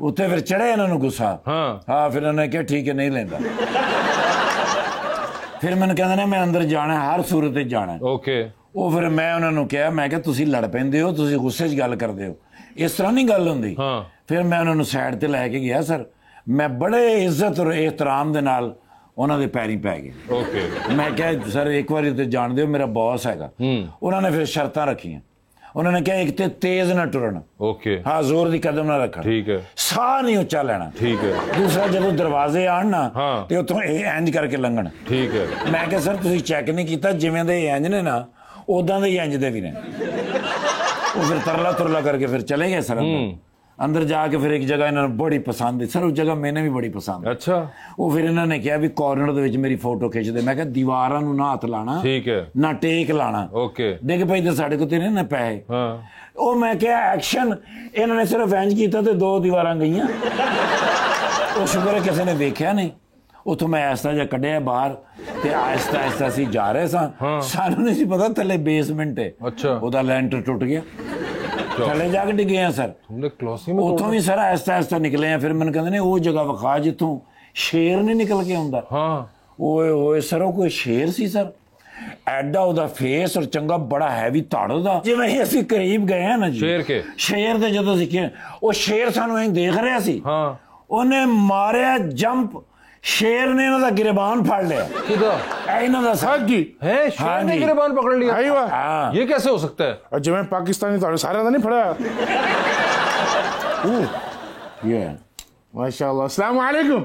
[SPEAKER 2] ਉੱਥੇ ਫਿਰ ਚੜਿਆ ਇਹਨਾਂ ਨੂੰ ਗੁੱਸਾ।
[SPEAKER 1] हाँ।
[SPEAKER 2] ਹਾਂ ਫਿਰ ਇਹਨਾਂ ਨੇ ਕਿਹਾ ਠੀਕ ਹੈ ਨਹੀਂ ਲੈਂਦਾ। ਫਿਰ ਮੈਨੂੰ ਕਹਿੰਦੇ ਨੇ ਮੈਂ ਅੰਦਰ ਜਾਣਾ, ਹਰ ਸੂਰਤ ਵਿੱਚ ਜਾਣਾ।
[SPEAKER 1] ओके
[SPEAKER 2] ਉਹ ਫਿਰ ਮੈਂ ਉਹਨਾਂ ਨੂੰ ਕਿਹਾ, ਮੈਂ ਕਿਹਾ ਤੁਸੀਂ ਲੜ ਪੈਂਦੇ ਹੋ, ਤੁਸੀਂ ਗੁੱਸੇ 'ਚ ਗੱਲ ਕਰਦੇ ਹੋ, ਇਸ ਤਰ੍ਹਾਂ ਨਹੀਂ ਗੱਲ ਹੁੰਦੀ।
[SPEAKER 1] ਹਾਂ।
[SPEAKER 2] ਫਿਰ ਮੈਂ ਉਹਨਾਂ ਨੂੰ ਸਾਈਡ ਤੇ ਲੈ ਕੇ ਗਿਆ ਸਰ, ਮੈਂ ਬੜੇ ਇੱਜ਼ਤ ਔਰ ਇਹਤਰਾਮ ਦੇ ਨਾਲ ਉਹਨਾਂ ਦੇ ਪੈਰੀਂ ਪੈ ਗਿਆ।
[SPEAKER 1] ओके
[SPEAKER 2] ਮੈਂ ਕਿਹਾ ਸਰ ਇੱਕ ਵਾਰੀ ਉੱਤੇ ਜਾਣ ਦਿਓ, ਮੇਰਾ ਬੌਸ ਹੈਗਾ। ਉਹਨਾਂ ਨੇ ਫਿਰ ਸ਼ਰਤਾਂ ਰੱਖੀਆਂ। ਉਹਨਾਂ ਨੇ ਕਿਹਾ ਇੱਕ ਤੇ ਤੇਜ਼ ਨਾ ਟੁਰਨਾ,
[SPEAKER 1] ओके
[SPEAKER 2] ਹਾਂ ਜ਼ੋਰ ਦੀ ਕਦਮ ਨਾ ਰੱਖਣਾ,
[SPEAKER 1] ठीक है
[SPEAKER 2] ਸਾਹ ਨਹੀਂ ਉੱਚਾ ਲੈਣਾ,
[SPEAKER 1] ठीक है
[SPEAKER 2] ਦੂਸਰਾ ਜਦੋਂ ਦਰਵਾਜ਼ੇ ਆਣ ਨਾ
[SPEAKER 1] ਹਾਂ।
[SPEAKER 2] ਤੇ ਉੱਥੋਂ ਇਹ ਇੰਜ ਕਰਕੇ ਲੰਘਣ।
[SPEAKER 1] ठीक है
[SPEAKER 2] ਮੈਂ ਕਿਹਾ ਸਰ ਤੁਸੀਂ ਚੈੱਕ ਨਹੀਂ ਕੀਤਾ, ਜਿਵੇਂ ਦੇ ਇਹ ਇੰਜ ਨੇ ਨਾ ਉਦਾਂ ਦੇ ਹੀ ਇੰਜ ਦੇ ਵੀ ਨੇ। ਉਹ ਫਿਰ ਤਰਲਾ ਤੁਰਲਾ ਕਰਕੇ ਫਿਰ ਚਲੇ ਗਏ ਸਰ ਅੰਦਰ ਜਾ ਕੇ। ਫਿਰ ਇੱਕ ਜਗ੍ਹਾ ਇਹਨਾਂ ਨੂੰ ਬੜੀ ਪਸੰਦ ਹੈ ਸਰ, ਉਹ ਜਗ੍ਹਾ ਮੈਨੇ ਵੀ ਬੜੀ ਪਸੰਦ।
[SPEAKER 1] अच्छा
[SPEAKER 2] ਉਹ ਫਿਰ ਇਹਨਾਂ ਨੇ ਕਿਹਾ ਵੀ ਕਾਰਨਰ ਦੇ ਵਿੱਚ ਮੇਰੀ ਫੋਟੋ ਖਿੱਚਦੇ। ਮੈਂ ਕਿਹਾ ਦੀਵਾਰਾਂ ਨੂੰ ਨਾ ਹੱਥ ਲਾਣਾ,
[SPEAKER 1] ठीक है
[SPEAKER 2] ਨਾ ਟੇਕ ਲਾਣਾ,
[SPEAKER 1] ओके
[SPEAKER 2] ਡਿੱਗ ਪਈ ਤੇ ਸਾਡੇ ਕੋਲ ਤੇ ਨਹੀਂ ਨਾ ਪੈਸੇ।
[SPEAKER 1] हाँ
[SPEAKER 2] ਉਹ ਮੈਂ ਕਿਹਾ ਐਕਸ਼ਨ, ਇਹਨਾਂ ਨੇ ਸਿਰਫ ਇੰਜ ਕੀਤਾ ਤੇ 2 ਦੀਵਾਰਾਂ ਗਈਆਂ। ਉਹ ਸ਼ੁਕਰ ਹੈ ਕਿਸੇ ਨੇ ਵੇਖਿਆ ਨਹੀਂ। ਉਥੋਂ ਮੈਂ ਐਸਾ ਜਿਹਾ ਕੱਢਿਆ ਬਾਹਰ ਤੇ ਆਹਿਸਤਾ ਆਹਿਸਤਾ ਅਸੀਂ ਜਾ ਰਹੇ ਸਾਂ। ਸਾਨੂੰ ਨਹੀਂ ਸੀ ਪਤਾ ਥੱਲੇ ਬੇਸਮੈਂਟ ਹੈ।
[SPEAKER 1] अच्छा
[SPEAKER 2] ਉਹਦਾ ਲੈਂਟਰ ਟੁੱਟ ਗਿਆ, ਥੱਲੇ ਜਾ ਕੇ ਡਿੱਗੇ ਆ ਸਰ।
[SPEAKER 1] तुमने क्लॉसी में
[SPEAKER 2] ਉਥੋਂ ਵੀ ਸਰ ਆਹਿਸਤਾ ਆਹਿਸਤਾ ਨਿਕਲੇ ਆ। ਫਿਰ ਮੈਨੂੰ ਕਹਿੰਦੇ ਨੇ ਉਹ ਜਗ੍ਹਾ ਵਿਖਾ ਜਿੱਥੋਂ ਸ਼ੇਰ ਨਹੀਂ ਨਿਕਲ ਕੇ ਆਉਂਦਾ।
[SPEAKER 1] हाँ
[SPEAKER 2] ਓਏ ਹੋਏ ਸਰ, ਉਹ ਕੋਈ ਸ਼ੇਰ ਸੀ ਸਰ, ਐਡਾ ਉਹਦਾ ਫੇਸ ਔਰ ਚੰਗਾ ਬੜਾ ਹੈਵੀ ਧੜ ਉਹਦਾ। ਜਿਵੇਂ ਹੀ ਅਸੀਂ ਕਰੀਬ ਗਏ ਆ ਨਾ ਜੀ
[SPEAKER 1] शेर के
[SPEAKER 2] ਸ਼ੇਰ ਦੇ ਜਦੋਂ ਅਸੀਂ ਉਹ ਸ਼ੇਰ ਸਾਨੂੰ ਐਂ ਦੇਖ ਰਿਹਾ ਸੀ।
[SPEAKER 1] हाँ
[SPEAKER 2] ਉਹਨੇ ਮਾਰਿਆ ਜੰਪ, ਸ਼ੇਰ ਨੇ ਇਹਨਾਂ ਦਾ ਗਿਰਬਾਨ ਫੜ ਲਿਆ।
[SPEAKER 1] किधर
[SPEAKER 2] ਇਹ ਇਹਨਾਂ ਦਾ
[SPEAKER 10] हाँ जी
[SPEAKER 1] है शेर
[SPEAKER 2] हाँ
[SPEAKER 1] ने
[SPEAKER 2] जी।
[SPEAKER 1] गिरबान पकड़ लिया
[SPEAKER 10] आई वाह
[SPEAKER 2] हाँ
[SPEAKER 1] ये कैसे हो सकता है
[SPEAKER 10] और जिम्मे पाकिस्तानी तो सारे नहीं पड़ा
[SPEAKER 2] ये
[SPEAKER 10] माशाल्लाह अस्सलाम वालेकुम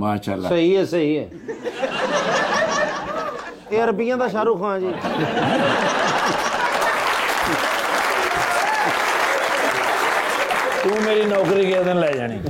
[SPEAKER 2] माशाल्लाह।
[SPEAKER 3] सही है सही है। ये अरबियां दा शाहरुख खान जी।
[SPEAKER 2] तू मेरी नौकरी के दिन ले जानी।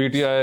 [SPEAKER 1] PTI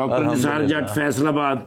[SPEAKER 2] doctor Nisar Jatt Faisalabad.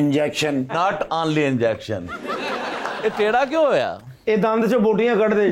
[SPEAKER 2] Injection.
[SPEAKER 4] Not only injection. ये टेढ़ा क्यों होया?
[SPEAKER 3] ये दंद च बोटियां कट दे।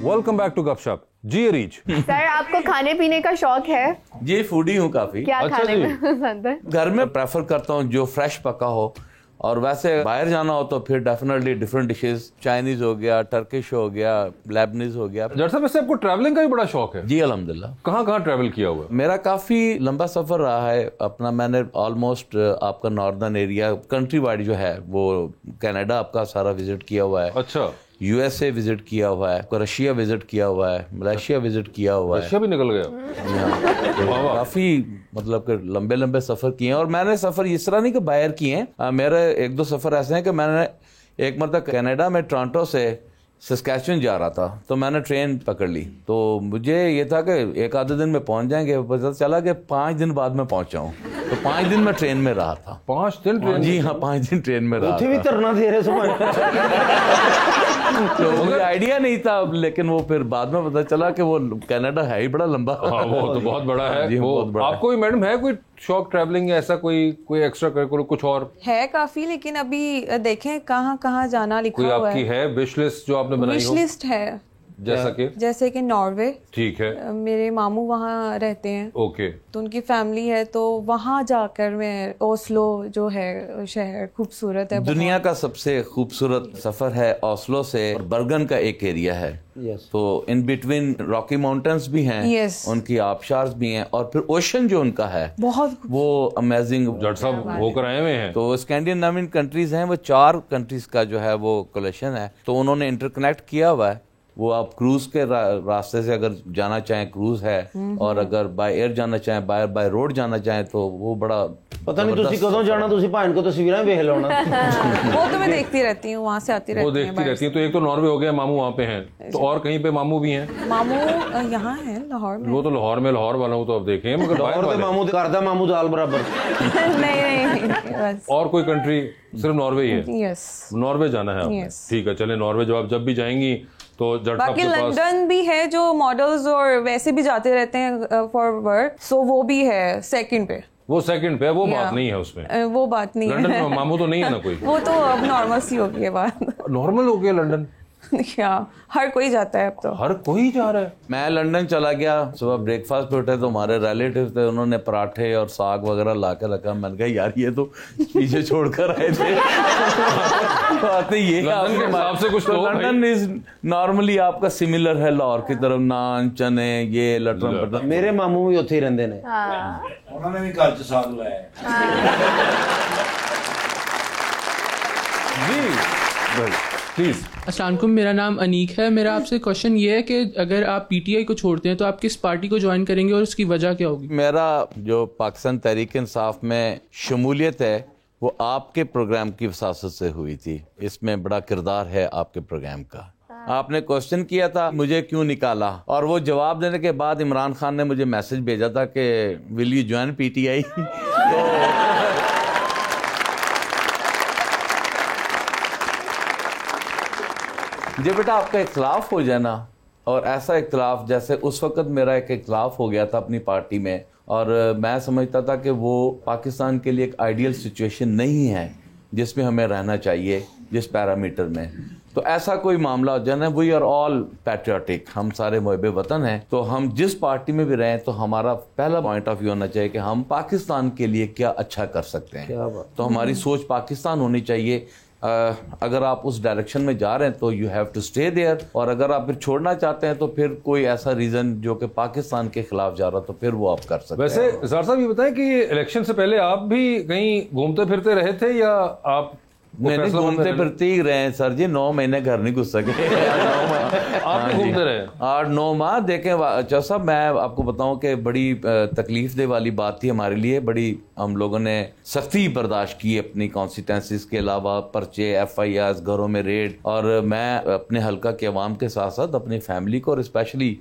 [SPEAKER 1] Welcome back to Gupshup. जी रीच
[SPEAKER 7] सर आपको खाने पीने का शौक है?
[SPEAKER 4] जी फूडी हूँ काफी।
[SPEAKER 7] क्या
[SPEAKER 1] अच्छा
[SPEAKER 7] खाने
[SPEAKER 1] जी।
[SPEAKER 7] में पसंद है?
[SPEAKER 4] घर में प्रेफर करता हूँ जो फ्रेश पका हो, और वैसे बाहर जाना हो तो फिर डेफिनेटली डिफरेंट डिशेस, चाइनीज हो गया, टर्किश हो गया, लेबनीज हो गया।
[SPEAKER 1] जट साहब वैसे आपको ट्रैवलिंग का भी बड़ा शौक है?
[SPEAKER 4] जी अल्हम्दुलिल्लाह।
[SPEAKER 1] कहाँ कहाँ ट्रैवल किया हुआ है?
[SPEAKER 4] मेरा काफी लंबा सफर रहा है अपना। मैंने ऑलमोस्ट आपका नॉर्दर्न एरिया कंट्री वाइड जो है वो कनाडा आपका सारा विजिट किया हुआ है।
[SPEAKER 1] अच्छा
[SPEAKER 4] यूएसए विजिट किया हुआ है, रशिया विजिट किया हुआ है, मलेशिया विजिट किया हुआ है।
[SPEAKER 1] रशिया भी निकल गया।
[SPEAKER 4] हाँ, तो काफी मतलब कि लंबे लंबे सफर किए हैं। और मैंने सफर इस तरह नहीं कि बाहर किए हैं, मेरे 1-2 सफर ऐसे हैं कि मैंने एक मतलब कनाडा में टोरंटो से सस्कैचुअन जा रहा था, तो मैंने ट्रेन पकड़ ली। तो मुझे ये था कि एक आधे दिन में पहुंच जाएंगे, पता चला कि 5 दिन बाद में पहुंचा हूँ। तो 5 दिन में ट्रेन में रहा था।
[SPEAKER 1] 5 दिन ट्रेन?
[SPEAKER 4] जी हाँ 5 दिन ट्रेन में रहा
[SPEAKER 3] उठे भी
[SPEAKER 4] था।
[SPEAKER 3] तरना दे रहे सुबह।
[SPEAKER 4] तो मुझे आइडिया नहीं था, लेकिन वो फिर बाद में पता चला कि वो कनाडा है ही बड़ा लंबा।
[SPEAKER 1] हाँ वो तो बहुत बड़ा है।
[SPEAKER 4] जी,
[SPEAKER 1] वो
[SPEAKER 4] बहुत बड़ा
[SPEAKER 1] आपको भी मैडम है कोई शौक ट्रैवलिंग या ऐसा कोई एक्स्ट्रा करिकुलर कुछ और?
[SPEAKER 5] है काफी, लेकिन अभी देखें कहाँ कहाँ जाना लिखा
[SPEAKER 1] कोई
[SPEAKER 5] हुआ
[SPEAKER 1] आपकी है विश लिस्ट जो आपने बनाई
[SPEAKER 5] विश
[SPEAKER 1] हो?
[SPEAKER 5] लिस्ट है,
[SPEAKER 1] जैसे
[SPEAKER 5] कि नॉर्वे।
[SPEAKER 1] ठीक है।
[SPEAKER 5] मेरे मामू वहाँ रहते हैं,
[SPEAKER 1] ओके।
[SPEAKER 5] तो उनकी फैमिली है, तो वहाँ जाकर मैं ओस्लो जो है शहर खूबसूरत है।
[SPEAKER 4] दुनिया का सबसे खूबसूरत सफर है ओस्लो से बर्गन का एक एरिया है। तो इन बिटवीन रॉकी माउंटेन्स भी हैं, उनकी आबशार्स भी हैं, और फिर ओशन जो उनका है
[SPEAKER 5] बहुत
[SPEAKER 4] वो अमेजिंग।
[SPEAKER 1] जट साहब होकर आए हुए हैं।
[SPEAKER 4] तो स्कैंडिनेवियन कंट्रीज हैं, वो 4 कंट्रीज का जो है वो कलेक्शन है। तो उन्होंने इंटरकनेक्ट किया हुआ है। वो आप क्रूज के रास्ते से अगर जाना चाहें क्रूज है, और अगर बाय एयर जाना चाहें, बाय रोड जाना चाहें, तो वो बड़ा
[SPEAKER 3] पता नहीं तुसी कदों जाना, तुसी भान को तस्वीरें वेख लो ना।
[SPEAKER 5] वो तो मैं देखती रहती हूँ, वहाँ से आती रहती
[SPEAKER 1] वो देखती रहती है। तो एक तो नॉर्वे हो गया, मामू वहाँ पे हैं, तो और कहीं पे मामू भी हैं?
[SPEAKER 5] मामू यहाँ है लाहौर में।
[SPEAKER 1] वो तो लाहौर में, लाहौर वाला हूँ तो अब देखें, मगर
[SPEAKER 3] लाहौर मामू करदा मामू दाल बराबर।
[SPEAKER 5] नहीं बस।
[SPEAKER 1] और कोई कंट्री? सिर्फ नॉर्वे ही है?
[SPEAKER 5] यस,
[SPEAKER 1] नॉर्वे जाना है आपने? ठीक है, चले नॉर्वे जब भी जाएंगी तो
[SPEAKER 5] बाकी लंदन भी है जो मॉडल्स और वैसे भी जाते रहते हैं फॉर वर्क, सो वो भी है सेकंड पे।
[SPEAKER 1] वो सेकंड पे, वो बात नहीं है उसमें।
[SPEAKER 5] वो बात नहीं है।
[SPEAKER 1] लंदन में मामू तो नहीं है ना कोई?
[SPEAKER 5] वो तो अब नॉर्मल सी हो गई है बात।
[SPEAKER 1] नॉर्मल हो गया लंदन?
[SPEAKER 5] या हर कोई जाता है अब तो।
[SPEAKER 1] हर कोई जा रहा है।
[SPEAKER 4] मैं लंदन चला गया, सुबह ब्रेकफास्ट पे उठे तो हमारे रिलेटिव थे, उन्होंने पराठे और साग वगैरह ला के रखा। मैंने कहा यार ये तो पीछे छोड़कर आए थे। बात ये
[SPEAKER 1] लंदन के हिसाब से कुछ तो
[SPEAKER 4] लंदन इज नॉर्मली आपका सिमिलर है लाहौर की तरफ, नान चने ये लटरम पटरम।
[SPEAKER 3] मेरे मामू भी उत्थे ही रहंदे ने,
[SPEAKER 2] उन्होंने भी घर च साग लाया।
[SPEAKER 1] जी प्लीज।
[SPEAKER 11] अस्सलाम वालेकुम, मेरा नाम अनीक है। मेरा आपसे क्वेश्चन ये है कि अगर आप पीटीआई को छोड़ते हैं तो आप किस पार्टी को ज्वाइन करेंगे और उसकी वजह क्या होगी?
[SPEAKER 4] मेरा जो पाकिस्तान तहरीक इंसाफ में शमूलियत है वो आपके प्रोग्राम की वसासत से हुई थी। इसमें बड़ा किरदार है आपके प्रोग्राम का। आपने क्वेश्चन किया था मुझे क्यों निकाला, और वो जवाब देने के बाद इमरान खान ने मुझे मैसेज भेजा था कि विल यू ज्वाइन पीटीआई। जो बेटा आपका इख्तलाफ हो जाए ना, और ऐसा इख्तलाफ जैसे उस वक्त मेरा एक इख्तलाफ हो गया था अपनी पार्टी में, और मैं समझता था कि वो पाकिस्तान के लिए एक आइडियल सिचुएशन नहीं है जिसमें हमें रहना चाहिए जिस पैरामीटर में। तो ऐसा कोई मामला हो जाए ना, वी आर ऑल पैट्रियाटिक, हम सारे मुहब्बे वतन हैं, तो हम जिस पार्टी में भी रहें तो हमारा पहला पॉइंट ऑफ व्यू होना चाहिए कि हम पाकिस्तान के लिए क्या अच्छा कर सकते हैं। तो हमारी सोच पाकिस्तान होनी चाहिए। अगर आप उस डायरेक्शन में जा रहे हैं तो you have to stay there, और अगर आप फिर छोड़ना चाहते हैं तो फिर कोई ऐसा रीजन जो कि पाकिस्तान के खिलाफ जा रहा तो फिर वो आप कर सकते हैं।
[SPEAKER 1] वैसे ज़ार साहब ये बताएं कि इलेक्शन से पहले आप भी कहीं घूमते फिरते रहे थे या आप
[SPEAKER 4] नहीं घूमते फिरते ही रहे सर जी, 9 महीने घर नहीं घुस सके।
[SPEAKER 1] आप घूमते रहे
[SPEAKER 4] 8-9 माह। देखें अच्छा साहब, मैं आपको बताऊं कि बड़ी तकलीफ दे वाली बात थी हमारे लिए। बड़ी हम लोगों ने सख्ती बर्दाश्त की अपनी कॉन्स्टिट्यूंसीज के अलावा, पर्चे, FIRs, घरों में रेड। और मैं अपने हल्का के अवाम के साथ साथ अपनी फैमिली को, और स्पेशली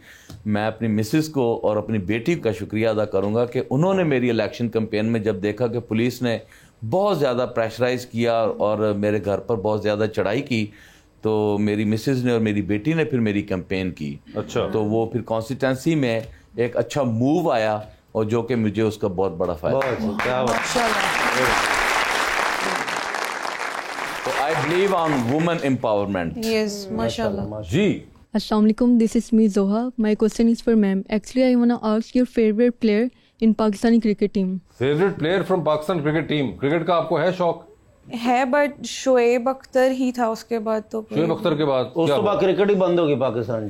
[SPEAKER 4] मैं अपनी मिसिस को और अपनी बेटी का शुक्रिया अदा करूंगा कि उन्होंने मेरी इलेक्शन कैंपेन में जब देखा कि पुलिस ने बहुत ज़्यादा प्रेशराइज किया और मेरे घर पर बहुत ज़्यादा चढ़ाई की, तो मेरी मिसेज ने और मेरी बेटी ने फिर मेरी कैंपेन की। अच्छा। तो वो फिर कॉन्स्टिट्यूंसी में एक अच्छा मूव आया, और जो कि मुझे उसका बहुत बड़ा फायदा। तो I believe on women empowerment.
[SPEAKER 5] Yes, माशाल्लाह।
[SPEAKER 1] जी।
[SPEAKER 12] अस्सलाम वालेकुम, this is me Zoha. My question is for ma'am. Actually I want to ask your favourite player in Pakistani cricket team.
[SPEAKER 1] Favourite player from Pakistan cricket team. Cricket का आपको है शौक?
[SPEAKER 5] है, but Shoaib Akhtar ही था उसके बाद। तो
[SPEAKER 1] शोएब अख्तर के बाद
[SPEAKER 3] उस तो बाद क्रिकेट ही बंद होगी पाकिस्तान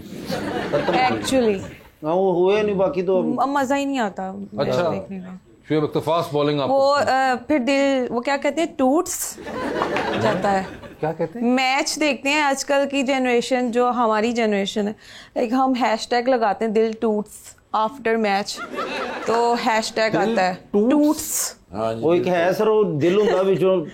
[SPEAKER 5] एक्चुअली।
[SPEAKER 3] हाँ वो हुए नहीं, बाकी तो
[SPEAKER 5] मजा ही नहीं आता
[SPEAKER 1] अच्छा
[SPEAKER 5] देखने का।
[SPEAKER 1] शोएब अख्तर फास्ट बॉलिंग आपको
[SPEAKER 5] वो फिर दिल, वो क्या कहते हैं, टूट्स जाता है।
[SPEAKER 1] क्या कहते हैं?
[SPEAKER 5] मैच देखते हैं आजकल की जनरेशन, जो हमारी जनरेशन है, लाइक हम हैशटैग लगाते हैं दिल टूट्स आफ्टर मैच, तो हैशटैग आता है टूट्स।
[SPEAKER 3] वो एक है सर, वो दिल हुंदा विचों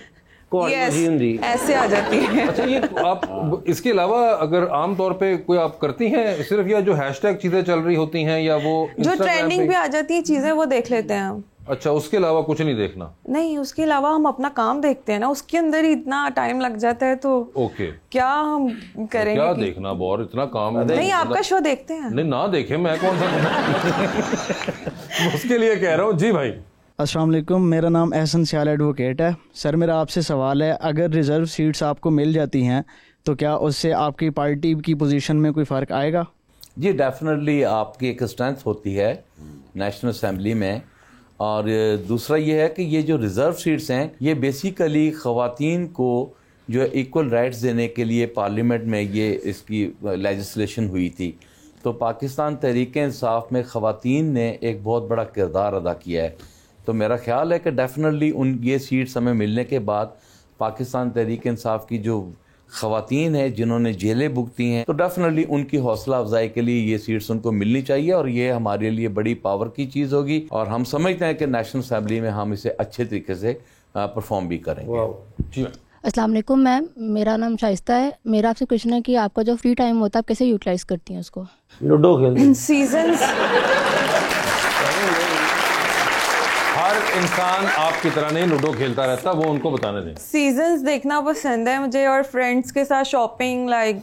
[SPEAKER 5] ऐसे आ जाती है।
[SPEAKER 1] अच्छा, ये आप इसके अलावा अगर आम तौर पे कोई आप करती हैं सिर्फ, या जो हैशटैग चीजें चल रही होती हैं, या वो
[SPEAKER 5] जो ट्रेंडिंग पे आ जाती है चीजें वो देख लेते हैं हम?
[SPEAKER 1] अच्छा, उसके अलावा कुछ नहीं देखना?
[SPEAKER 5] नहीं, उसके अलावा हम अपना काम देखते हैं ना, उसके अंदर ही इतना टाइम लग जाता है, तो
[SPEAKER 1] ओके
[SPEAKER 5] क्या हम करेंगे?
[SPEAKER 1] क्या देखना बोर, इतना काम
[SPEAKER 5] नहीं, आपका शो देखते हैं।
[SPEAKER 1] नहीं ना देखे, मैं कौन सा उसके लिए कह रहा हूँ। जी भाई।
[SPEAKER 8] अस्सलाम वालेकुम, मेरा नाम एहसन सियाल एडवोकेट है। सर मेरा आपसे सवाल है, अगर रिज़र्व सीट्स आपको मिल जाती हैं तो क्या उससे आपकी पार्टी की पोजीशन में कोई फ़र्क आएगा?
[SPEAKER 4] जी डेफिनेटली आपकी एक स्ट्रेंथ होती है नेशनल असेंबली में। और दूसरा ये है कि ये जो रिज़र्व सीट्स हैं ये बेसिकली ख़वातीन को जो इक्वल राइट्स देने के लिए पार्लियामेंट में ये इसकी लेजिस्लेशन हुई थी। तो पाकिस्तान तहरीक इंसाफ में ख़वातीन ने एक बहुत बड़ा किरदार अदा किया है। तो मेरा ख्याल है कि डेफिनेटली उन ये सीट्स हमें मिलने के बाद पाकिस्तान तहरीक इंसाफ की जो ख़वातीन है जिन्होंने जेलें भुगती हैं, तो डेफिनेटली उनकी हौसला अफजाई के लिए ये सीट्स उनको मिलनी चाहिए, और ये हमारे लिए बड़ी पावर की चीज़ होगी। और हम समझते हैं कि नेशनल असेंबली में हम इसे अच्छे तरीके से परफॉर्म भी करेंगे।
[SPEAKER 1] जी।
[SPEAKER 12] अस्सलाम वालेकुम मैम, मेरा नाम शाइस्ता है। मेरा आपसे क्वेश्चन है कि आपका जो फ्री टाइम होता है आप कैसे यूटिलाइज करती हैं उसको?
[SPEAKER 3] लूडो खेलते।
[SPEAKER 5] सीजन्स।
[SPEAKER 1] हर इंसान आपकी तरह नहीं लूडो खेलता रहता, वो उनको बताने दें।
[SPEAKER 5] सीजन्स देखना पसंद है मुझे, और फ्रेंड्स के साथ शॉपिंग लाइक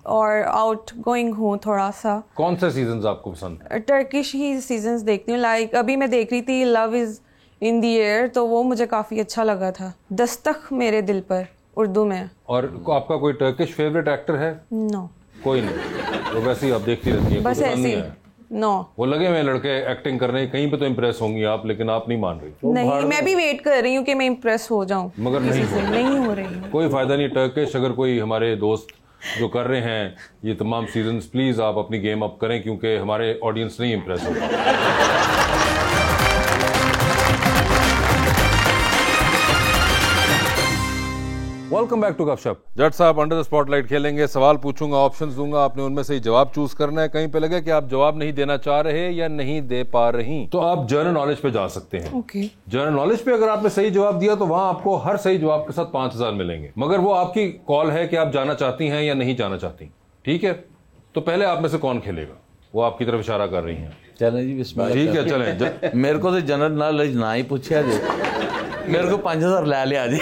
[SPEAKER 5] और आउट गोइंग हूँ थोड़ा सा।
[SPEAKER 1] कौन से सीजन्स आपको पसंद?
[SPEAKER 5] टर्किश ही सीजन्स देखती हूँ। लाइक अभी मैं देख रही थी love is in the air, तो वो मुझे काफ़ी अच्छा लगा था। दस्तक मेरे दिल पर, उर्दू में।
[SPEAKER 1] और आपका कोई टर्किश फेवरेट एक्टर है?
[SPEAKER 5] नो,
[SPEAKER 1] कोई नहीं, तो वैसे ही आप देखती रहती हैं?
[SPEAKER 5] बस ऐसे ही। नो,
[SPEAKER 1] वो लगे हुए लड़के एक्टिंग करने, कहीं पे तो इम्प्रेस होंगी आप, लेकिन आप नहीं मान रही।
[SPEAKER 5] नहीं, मैं भी वेट कर रही हूँ कि मैं इम्प्रेस हो जाऊं,
[SPEAKER 1] मगर
[SPEAKER 5] नहीं हो रही हूँ।
[SPEAKER 1] कोई फायदा नहीं। टर्किश अगर कोई हमारे दोस्त जो कर रहे हैं ये तमाम सीजन्स, प्लीज आप अपनी गेम अप करें, क्योंकि हमारे ऑडियंस नहीं इम्प्रेस होगा। वेलकम बैक टू गपशप। जट साहब अंडर द स्पॉटलाइट खेलेंगे, सवाल पूछूंगा, ऑप्शंस दूंगा, आपने उनमें से ही जवाब चूज करना है। कहीं पे लगे कि आप जवाब नहीं देना चाह रहे या नहीं दे पा रही, तो आप जनरल नॉलेज पे जा सकते हैं।
[SPEAKER 5] ओके।
[SPEAKER 1] जनरल नॉलेज पे अगर आपने सही जवाब दिया तो वहां आपको हर सही जवाब के साथ 5000 मिलेंगे, मगर वो आपकी कॉल है कि आप जाना चाहती हैं या नहीं जाना चाहती। ठीक है, तो पहले आप में से कौन खेलेगा? वो आपकी तरफ इशारा कर रही हैं।
[SPEAKER 4] चलें जी, बिस्मिल्लाह।
[SPEAKER 1] ठीक है, चलें।
[SPEAKER 4] मेरे को तो जनरल नॉलेज ना ही पूछा जी, मेरे को 5000 ले लिया जी।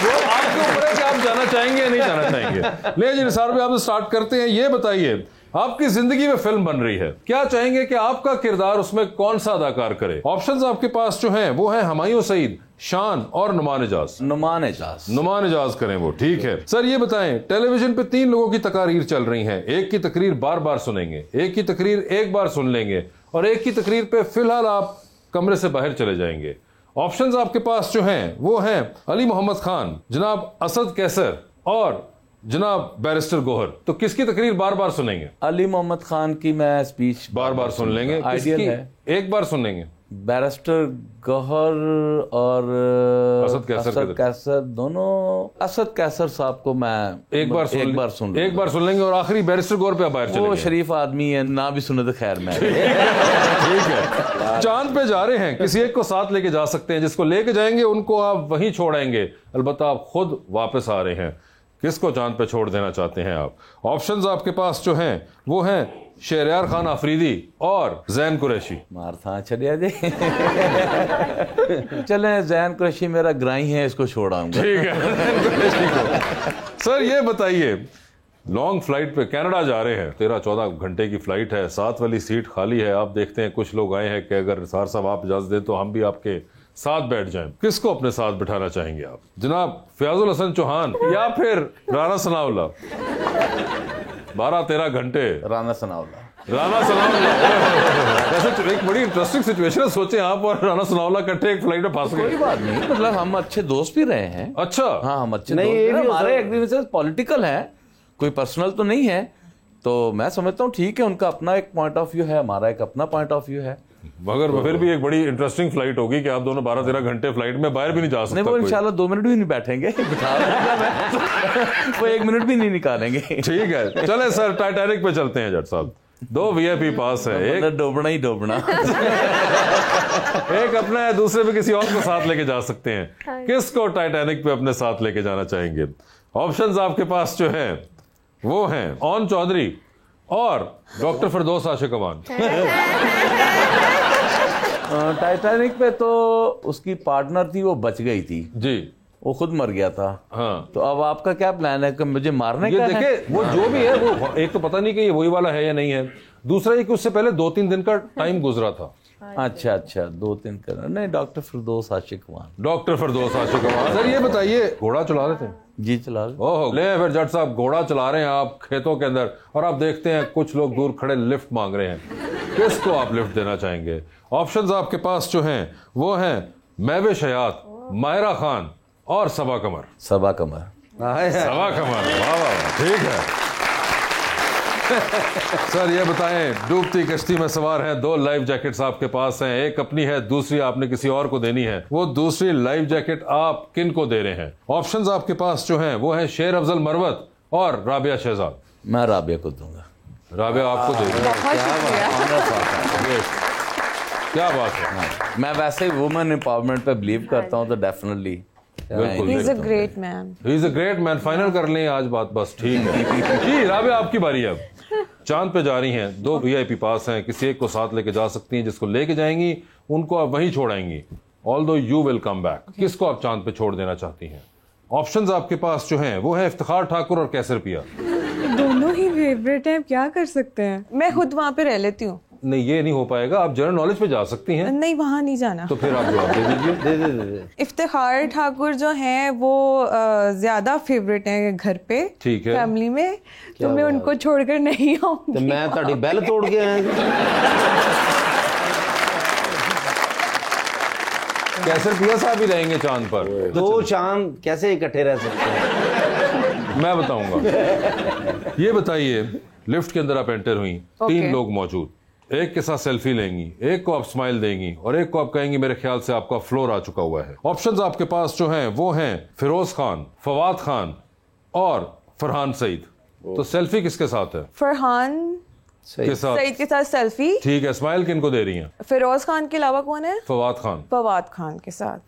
[SPEAKER 1] वो आपके ऊपर है कि आप जाना चाहेंगे या नहीं जाना चाहेंगे। ले जी निसार भाई, आप स्टार्ट करते हैं। ये बताइए, आपकी जिंदगी में फिल्म बन रही है, क्या चाहेंगे कि आपका किरदार उसमें कौन सा अदाकार करे? ऑप्शंस आपके पास जो हैं वो हैं हुमायूं सईद, शान और नुमान एजाज।
[SPEAKER 4] नुमान एजाज
[SPEAKER 1] करें वो। ठीक है सर, ये बताएं, टेलीविजन पे 3 लोगों की तकरीर चल रही हैं। एक की तकरीर बार बार सुनेंगे, एक की तकरीर एक बार सुन लेंगे, और एक की तकरीर पे फिलहाल आप कमरे से बाहर चले जाएंगे। ऑप्शंस आपके पास जो हैं वो हैं अली मोहम्मद खान, जनाब असद कैसर और जनाब बैरिस्टर गोहर। तो किसकी तकरीर बार बार सुनेंगे?
[SPEAKER 4] अली मोहम्मद खान की मैं स्पीच
[SPEAKER 1] बार बार सुन लेंगे।
[SPEAKER 4] आइडियल है।
[SPEAKER 1] एक बार सुन लेंगे।
[SPEAKER 4] बैरिस्टर गौहर और
[SPEAKER 1] असद
[SPEAKER 4] कैसर दोनों। असद कैसर साहब को मैं एक बार सुन
[SPEAKER 1] लेंगे, और आखिरी बैरिस्टर गौहर पे बाहर चलेंगे।
[SPEAKER 4] वो शरीफ आदमी है, ना भी सुने तो खैर में।
[SPEAKER 1] ठीक है, चांद पे जा रहे हैं, किसी एक को साथ लेके जा सकते हैं। जिसको लेके जाएंगे उनको आप वहीं छोड़ेंगे, अलबत्ता आप खुद वापस आ रहे हैं। किसको चांद पे छोड़ देना चाहते हैं आप? ऑप्शंस आपके पास जो हैं वो हैं शहरयार खान आफरीदी और जैन कुरैशी।
[SPEAKER 4] मार था चलिए जी। चलें, जैन कुरैशी मेरा ग्राई है, इसको छोड़ाऊंगा।
[SPEAKER 1] ठीक है। सर ये बताइए, लॉन्ग फ्लाइट पे कनाडा जा रहे हैं, 13-14 घंटे की फ्लाइट है, 7 वाली सीट खाली है। आप देखते हैं कुछ लोग आए हैं कि अगर निसार साहब आप इजाजत दें तो हम भी आपके साथ बैठ जाएं। किसको अपने साथ बिठाना चाहेंगे आप? जनाब फयाजुल हसन चौहान या फिर राना सनाउल्लाह? 12-13 घंटे
[SPEAKER 4] राना सनाउल्लाह।
[SPEAKER 1] वैसे एक बड़ी इंटरेस्टिंग सिचुएशन है, सोचे आप और राना सनाउल्लाह इकट्ठे एक फ्लाइट में फंस गए।
[SPEAKER 4] कोई बात नहीं, मतलब हम अच्छे दोस्त भी रहे हैं।
[SPEAKER 1] अच्छा,
[SPEAKER 4] हाँ, हम अच्छे दोस्त। हमारे एग्रीमेंट पॉलिटिकल है, कोई पर्सनल तो नहीं है। तो मैं समझता हूँ ठीक है, उनका अपना एक पॉइंट ऑफ व्यू है, हमारा एक अपना पॉइंट ऑफ व्यू है।
[SPEAKER 1] मगर फिर भी एक बड़ी इंटरेस्टिंग फ्लाइट होगी कि आप दोनों 12-13 घंटे फ्लाइट में बाहर भी नहीं जा सकते।
[SPEAKER 4] नहीं, वो इंशाल्लाह 2 मिनट भी नहीं बैठेंगे। वो 1 मिनट भी नहीं निकालेंगे।
[SPEAKER 1] ठीक है, चले सर टाइटैनिक पे चलते हैं। जट साहब 2 VIP पास है, एक
[SPEAKER 4] डोबना ही डोबना।
[SPEAKER 1] एक अपना है, दूसरे पे किसी और को साथ लेके जा सकते हैं। किसको टाइटैनिक पे अपने साथ लेके जाना चाहेंगे? ऑप्शंस आपके पास जो है वो हैं ओन चौधरी और डॉक्टर फिरदौस आशिक अमान।
[SPEAKER 4] टाइटैनिक पे तो उसकी पार्टनर थी, वो बच गई थी
[SPEAKER 1] जी,
[SPEAKER 4] वो खुद मर गया था।
[SPEAKER 1] हाँ,
[SPEAKER 4] तो अब आपका क्या प्लान है कि मुझे मारने का है?
[SPEAKER 1] देखे वो जो भी है, वो एक तो पता नहीं कि ये वही वाला है या नहीं है, दूसरा ये कि उससे पहले 2-3 दिन का टाइम गुजरा था।
[SPEAKER 4] अच्छा 2-3 कर नहीं, डॉक्टर फिरदौस आशिक अमान।
[SPEAKER 1] सर ये बताइए, घोड़ा चला रहे थे?
[SPEAKER 4] जी चला रहे।
[SPEAKER 1] ओह, ले फिर जट साहब, घोड़ा चला रहे हैं आप खेतों के अंदर, और आप देखते हैं कुछ लोग दूर खड़े लिफ्ट मांग रहे हैं। किसको आप लिफ्ट देना चाहेंगे? ऑप्शंस आपके पास जो हैं वो हैं महविश हयात, माहिरा खान और सबा कमर।
[SPEAKER 4] सबा कमर।
[SPEAKER 1] वाह वाह, ठीक है। सर ये बताएं, डूबती कश्ती में सवार हैं, 2 लाइफ जैकेट्स आपके पास हैं, एक अपनी है, दूसरी आपने किसी और को देनी है। वो दूसरी लाइफ जैकेट आप किन को दे रहे हैं? ऑप्शंस आपके पास जो हैं वो हैं शेर अफजल मरवत और राबिया शहजाद।
[SPEAKER 4] मैं राबिया को दूंगा।
[SPEAKER 1] राबिया आपको दे दूंगा। क्या बात है।
[SPEAKER 4] मैं वैसे ही वुमेन एम्पावरमेंट पे बिलीव करता हूँ, तो definitely
[SPEAKER 5] He is a great man.
[SPEAKER 1] He is a great man। Final कर लें आज बात, बस ठीक है। जी राबिया, आपकी बारी है। अब चांद पे जा रही हैं, 2 VIP पास हैं, किसी एक को साथ लेके जा सकती हैं। जिसको लेके जाएंगी उनको आप वहीं छोड़ाएंगी, although you will come back. किसको आप चांद पे छोड़ देना चाहती हैं? ऑप्शंस आपके पास जो हैं वो है इफ्तिखार ठाकुर और कैसर पिया।
[SPEAKER 5] दोनों ही फेवरेट हैं, क्या कर सकते हैं। मैं खुद वहां पे रह लेती हूँ।
[SPEAKER 1] नहीं ये नहीं हो पाएगा, आप जनरल नॉलेज पे जा सकती हैं।
[SPEAKER 5] नहीं वहाँ नहीं जाना।
[SPEAKER 1] तो फिर आप जवाब दे दीजिए।
[SPEAKER 3] दे।
[SPEAKER 5] इफ्तिखार ठाकुर जो हैं वो ज्यादा फेवरेट हैं घर पे,
[SPEAKER 1] ठीक है,
[SPEAKER 5] फैमिली में, तो मैं उनको छोड़कर नहीं आऊंगी।
[SPEAKER 3] तो मैं ताड़ी बैल तोड़ के आया।
[SPEAKER 1] कैसर पिया साहब ही रहेंगे चांद पर।
[SPEAKER 3] दो चांद कैसे इकट्ठे रह सकते हैं?
[SPEAKER 1] मैं बताऊंगा। ये बताइए, लिफ्ट के अंदर आप एंटर हुई, 3 लोग मौजूद, एक के साथ सेल्फी लेंगी, एक को आप स्माइल देंगी और एक को आप कहेंगी मेरे ख्याल से आपका फ्लोर आ चुका हुआ है। ऑप्शंस आपके पास जो हैं वो हैं फिरोज खान, फवाद खान और फरहान सईद। तो सेल्फी किसके साथ है?
[SPEAKER 5] फरहान
[SPEAKER 1] के साथ,
[SPEAKER 5] सईद के साथ सेल्फी।
[SPEAKER 1] ठीक है, स्माइल किनको दे रही हैं?
[SPEAKER 5] फिरोज खान के अलावा कौन है?
[SPEAKER 1] फवाद खान।
[SPEAKER 5] फवाद खान के साथ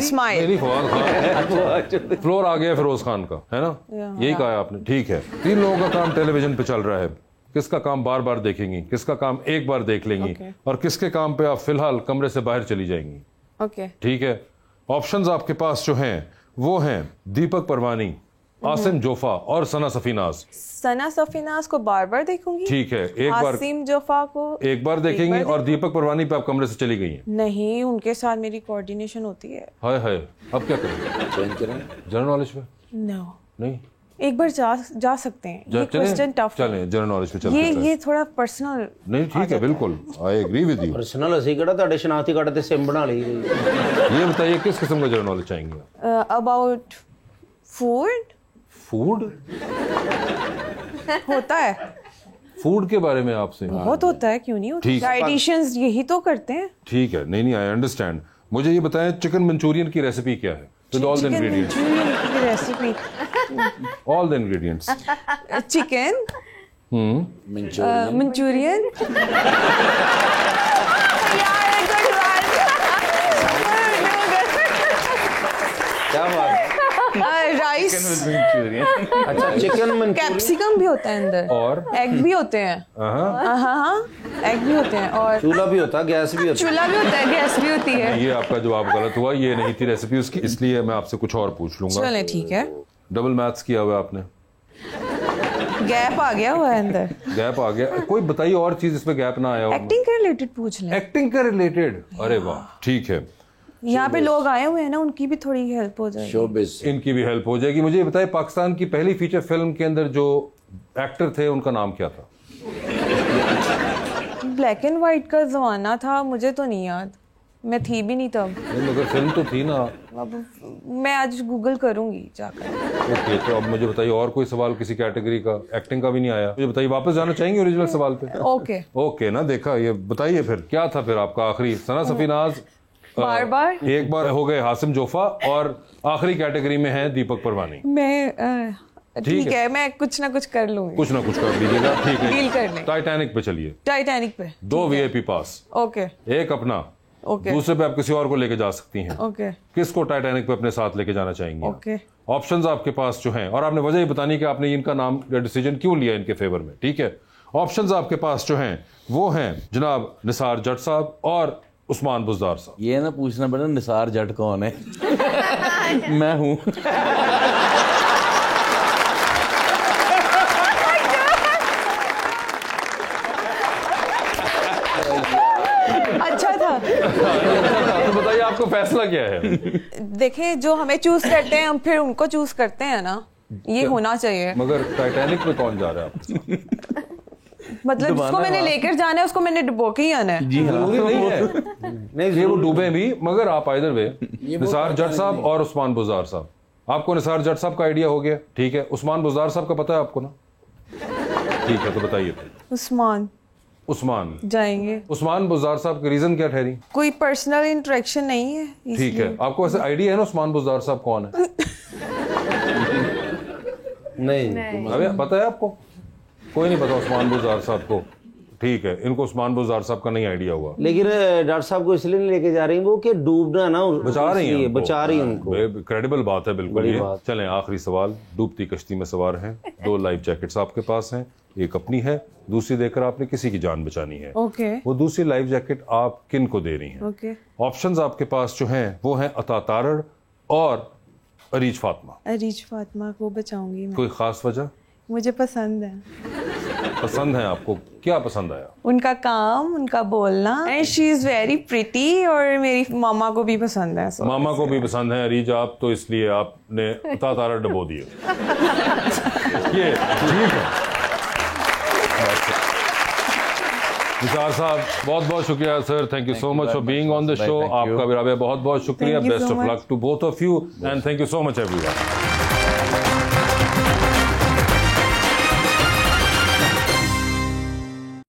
[SPEAKER 5] स्माइल।
[SPEAKER 1] नहीं, फवाद खान। फ्लोर आ गया फिरोज खान का, है ना? यही कहा है आपने, ठीक है। 3 लोगों का काम टेलीविजन पे चल रहा है, किसका काम बार बार देखेंगी, किसका काम एक बार देख लेंगी, और किसके काम पे आप फिलहाल कमरे से बाहर चली जाएंगी।
[SPEAKER 5] ओके,
[SPEAKER 1] ठीक है। ऑप्शंस आपके पास जो हैं वो हैं दीपक परवानी, आसिम जोफा और सना सफीनाज।
[SPEAKER 5] सना सफीनाज को बार बार देखूंगी।
[SPEAKER 1] ठीक है, एक बार।
[SPEAKER 5] आसिम जोफा को
[SPEAKER 1] एक बार देखेंगी और दीपक परवानी पे आप कमरे से चली गई हैं।
[SPEAKER 5] नहीं, उनके साथ मेरी कोऑर्डिनेशन होती है।
[SPEAKER 1] हाय हाय, अब क्या करें? चेंज करें जनरल नॉलेज पे?
[SPEAKER 5] नो
[SPEAKER 1] नहीं,
[SPEAKER 5] एक बार जा सकते हैं। ये क्वेश्चन टफ है।
[SPEAKER 1] चलें जनरल नॉलेज पे चलते हैं।
[SPEAKER 5] ये थोड़ा पर्सनल।
[SPEAKER 1] नहीं ठीक है, बिल्कुल I agree with you.
[SPEAKER 3] Personal ਅਸੀਂ ਕਿਹੜਾ ਤੁਹਾਡੇ ਸ਼ਨਾਖਤੀ ਕਾਰਡ ਤੇ सिम बना ली गई।
[SPEAKER 1] ये बताइए किस किस्म का जनरल नॉलेज चाहेंगे?
[SPEAKER 5] About food.
[SPEAKER 1] फूड
[SPEAKER 5] होता है,
[SPEAKER 1] फूड के बारे में आपसे?
[SPEAKER 5] बहुत होता है, क्यों नहीं होता? डाइटिशियंस यही तो करते हैं।
[SPEAKER 1] ठीक है, नहीं आई अंडरस्टैंड। मुझे ये बताएं चिकन मंचूरियन की रेसिपी क्या है? With all the ingredients.
[SPEAKER 5] Recipe,
[SPEAKER 1] all the ingredients.
[SPEAKER 5] Chicken, Manchurian,
[SPEAKER 3] क्या बात है?
[SPEAKER 5] राइस,
[SPEAKER 3] अच्छा चिकन मंचूरियन,
[SPEAKER 5] कैप्सिकम भी होता है अंदर,
[SPEAKER 1] और
[SPEAKER 5] एग भी होते हैं। हाँ, एग भी होते हैं, और
[SPEAKER 3] चूल्हा भी होता है, गैस भी होता है।
[SPEAKER 5] चूल्हा भी होता है, गैस भी होती है।
[SPEAKER 1] ये आपका जवाब गलत हुआ, ये नहीं थी रेसिपी उसकी, इसलिए मैं आपसे कुछ और पूछ लूंगा।
[SPEAKER 5] चलें, ठीक है।
[SPEAKER 1] डबल मैथ्स किया हुआ आपने,
[SPEAKER 5] गैप आ गया हुआ है अंदर।
[SPEAKER 1] गैप आ गया, कोई बताइए और चीज इसमें गैप ना आया हो।
[SPEAKER 5] एक्टिंग के रिलेटेड पूछ लें।
[SPEAKER 1] एक्टिंग के रिलेटेड? अरे वाह, ठीक है।
[SPEAKER 5] यहाँ पे लोग आए हुए हैं ना, उनकी भी थोड़ी हेल्प हो जाएगी।
[SPEAKER 1] इनकी भी हेल्प हो जाएगी। मुझे ये बताइए, पाकिस्तान की पहली फीचर फिल्म के अंदर जो एक्टर थे उनका नाम क्या था?
[SPEAKER 5] ब्लैक एंड व्हाइट का जमाना था, मुझे तो नहीं याद, मैं थी भी नहीं तब।
[SPEAKER 1] नहीं, मगर फिल्म तो थी ना।
[SPEAKER 5] अब मैं आज गूगल करूंगी जाकर।
[SPEAKER 1] ओके, तो अब मुझे बताइए और कोई सवाल किसी कैटेगरी का? एक्टिंग का भी नहीं आया। मुझे बताइए, वापस जाना चाहेंगे ओरिजिनल सवाल पे?
[SPEAKER 5] ओके
[SPEAKER 1] ओके ना, देखा। ये बताइए फिर क्या था फिर आपका आखिरी? सना सफीनाज
[SPEAKER 5] बार
[SPEAKER 1] एक बार हो गए, हासिम जोफा, और आखिरी कैटेगरी में है दीपक परवानी।
[SPEAKER 5] मैं ठीक है, मैं कुछ ना कुछ कर लूंगी।
[SPEAKER 1] कुछ ना कुछ कर लीजिएगा, ठीक है।
[SPEAKER 5] डील कर लें।
[SPEAKER 1] टाइटैनिक पे चलिए।
[SPEAKER 5] टाइटैनिक पे
[SPEAKER 1] 2 वीआईपी पास।
[SPEAKER 5] ओके।
[SPEAKER 1] एक अपना,
[SPEAKER 5] ओके।
[SPEAKER 1] दूसरे पे आप किसी और को लेके जा सकती हैं।
[SPEAKER 5] ओके।
[SPEAKER 1] किसको टाइटैनिक पे अपने साथ लेके जाना चाहेंगे?
[SPEAKER 5] ओके।
[SPEAKER 1] ऑप्शंस आपके पास जो हैं, और आपने वजह ही बतानी कि आपने इनका नाम या डिसीजन क्यों लिया इनके फेवर में, ठीक है? ऑप्शंस आपके पास जो हैं वो हैं जनाब निसार जट साहब और उस्मान बुज़दार साहब।
[SPEAKER 4] ये ना पूछना पड़ा निसार जट कौन है? मैं हूं।
[SPEAKER 5] अच्छा था।
[SPEAKER 1] तो बताइए आपको फैसला क्या है?
[SPEAKER 5] देखें, जो हमें चूज करते हैं हम फिर उनको चूज करते हैं ना, ये होना चाहिए।
[SPEAKER 1] मगर टाइटैनिक पे कौन जा रहा है?
[SPEAKER 5] मतलब जिसको मैंने लेकर जाना है उसको मैंने डुबो के ही आना है।
[SPEAKER 1] जी हाँ, नहीं है। नहीं, ये वो डूबे भी, मगर आप आइदर वे निसार जट साहब और उस्मान बुज़दार साहब। आपको निसार जट साहब का आइडिया हो गया, ठीक है। उस्मान बुज़दार साहब का पता है आपको ना? ठीक है, तो बताइए। उस्मान
[SPEAKER 5] जाएंगे।
[SPEAKER 1] उस्मान बुज़दार साहब के रीजन क्या ठहरी?
[SPEAKER 5] कोई पर्सनल इंटरेक्शन नहीं है।
[SPEAKER 1] ठीक है, आपको ऐसे आइडिया है ना उस्मान बुज़दार साहब कौन है? नहीं, अबे पता है आपको? कोई नहीं पता उस्मान बुज़दार साहब को? ठीक है, इनको उस्मान बुज़दार साहब का नहीं आइडिया हुआ।
[SPEAKER 3] लेकिन डॉक्टर साहब को इसलिए नहीं लेके जा रही वो कि डूबना ना,
[SPEAKER 1] बचा रही हैं,
[SPEAKER 3] बचा रही उनको।
[SPEAKER 1] क्रेडिबल बात है, बिल्कुल। ये चलें, आखिरी सवाल। डूबती कश्ती में सवार हैं, 2 लाइफ जैकेट्स आपके पास हैं, एक अपनी है, दूसरी देकर आपने किसी की जान बचानी है।
[SPEAKER 5] ओके।
[SPEAKER 1] वो दूसरी लाइफ जैकेट आप किन को दे रही हैं?
[SPEAKER 5] ओके।
[SPEAKER 1] ऑप्शंस आपके पास जो हैं वो हैं अता तारड़ और अरीज फातिमा।
[SPEAKER 5] अरीज फातिमा को बचाऊंगी मैं।
[SPEAKER 1] कोई खास वजह?
[SPEAKER 5] मुझे पसंद है।
[SPEAKER 1] पसंद हैं आपको, क्या पसंद आया?
[SPEAKER 5] उनका काम, उनका बोलना, and she is very pretty, और मेरी मामा को भी पसंद है।
[SPEAKER 1] मामा को भी पसंद है अरीज आप, तो इसलिए आपने तारा डबो दिए। ये ठीक है। निसार साहब बहुत बहुत शुक्रिया sir, thank you so much for being on the show. आपका भी बहुत बहुत शुक्रिया। Best of luck to both of you and thank you so much everyone.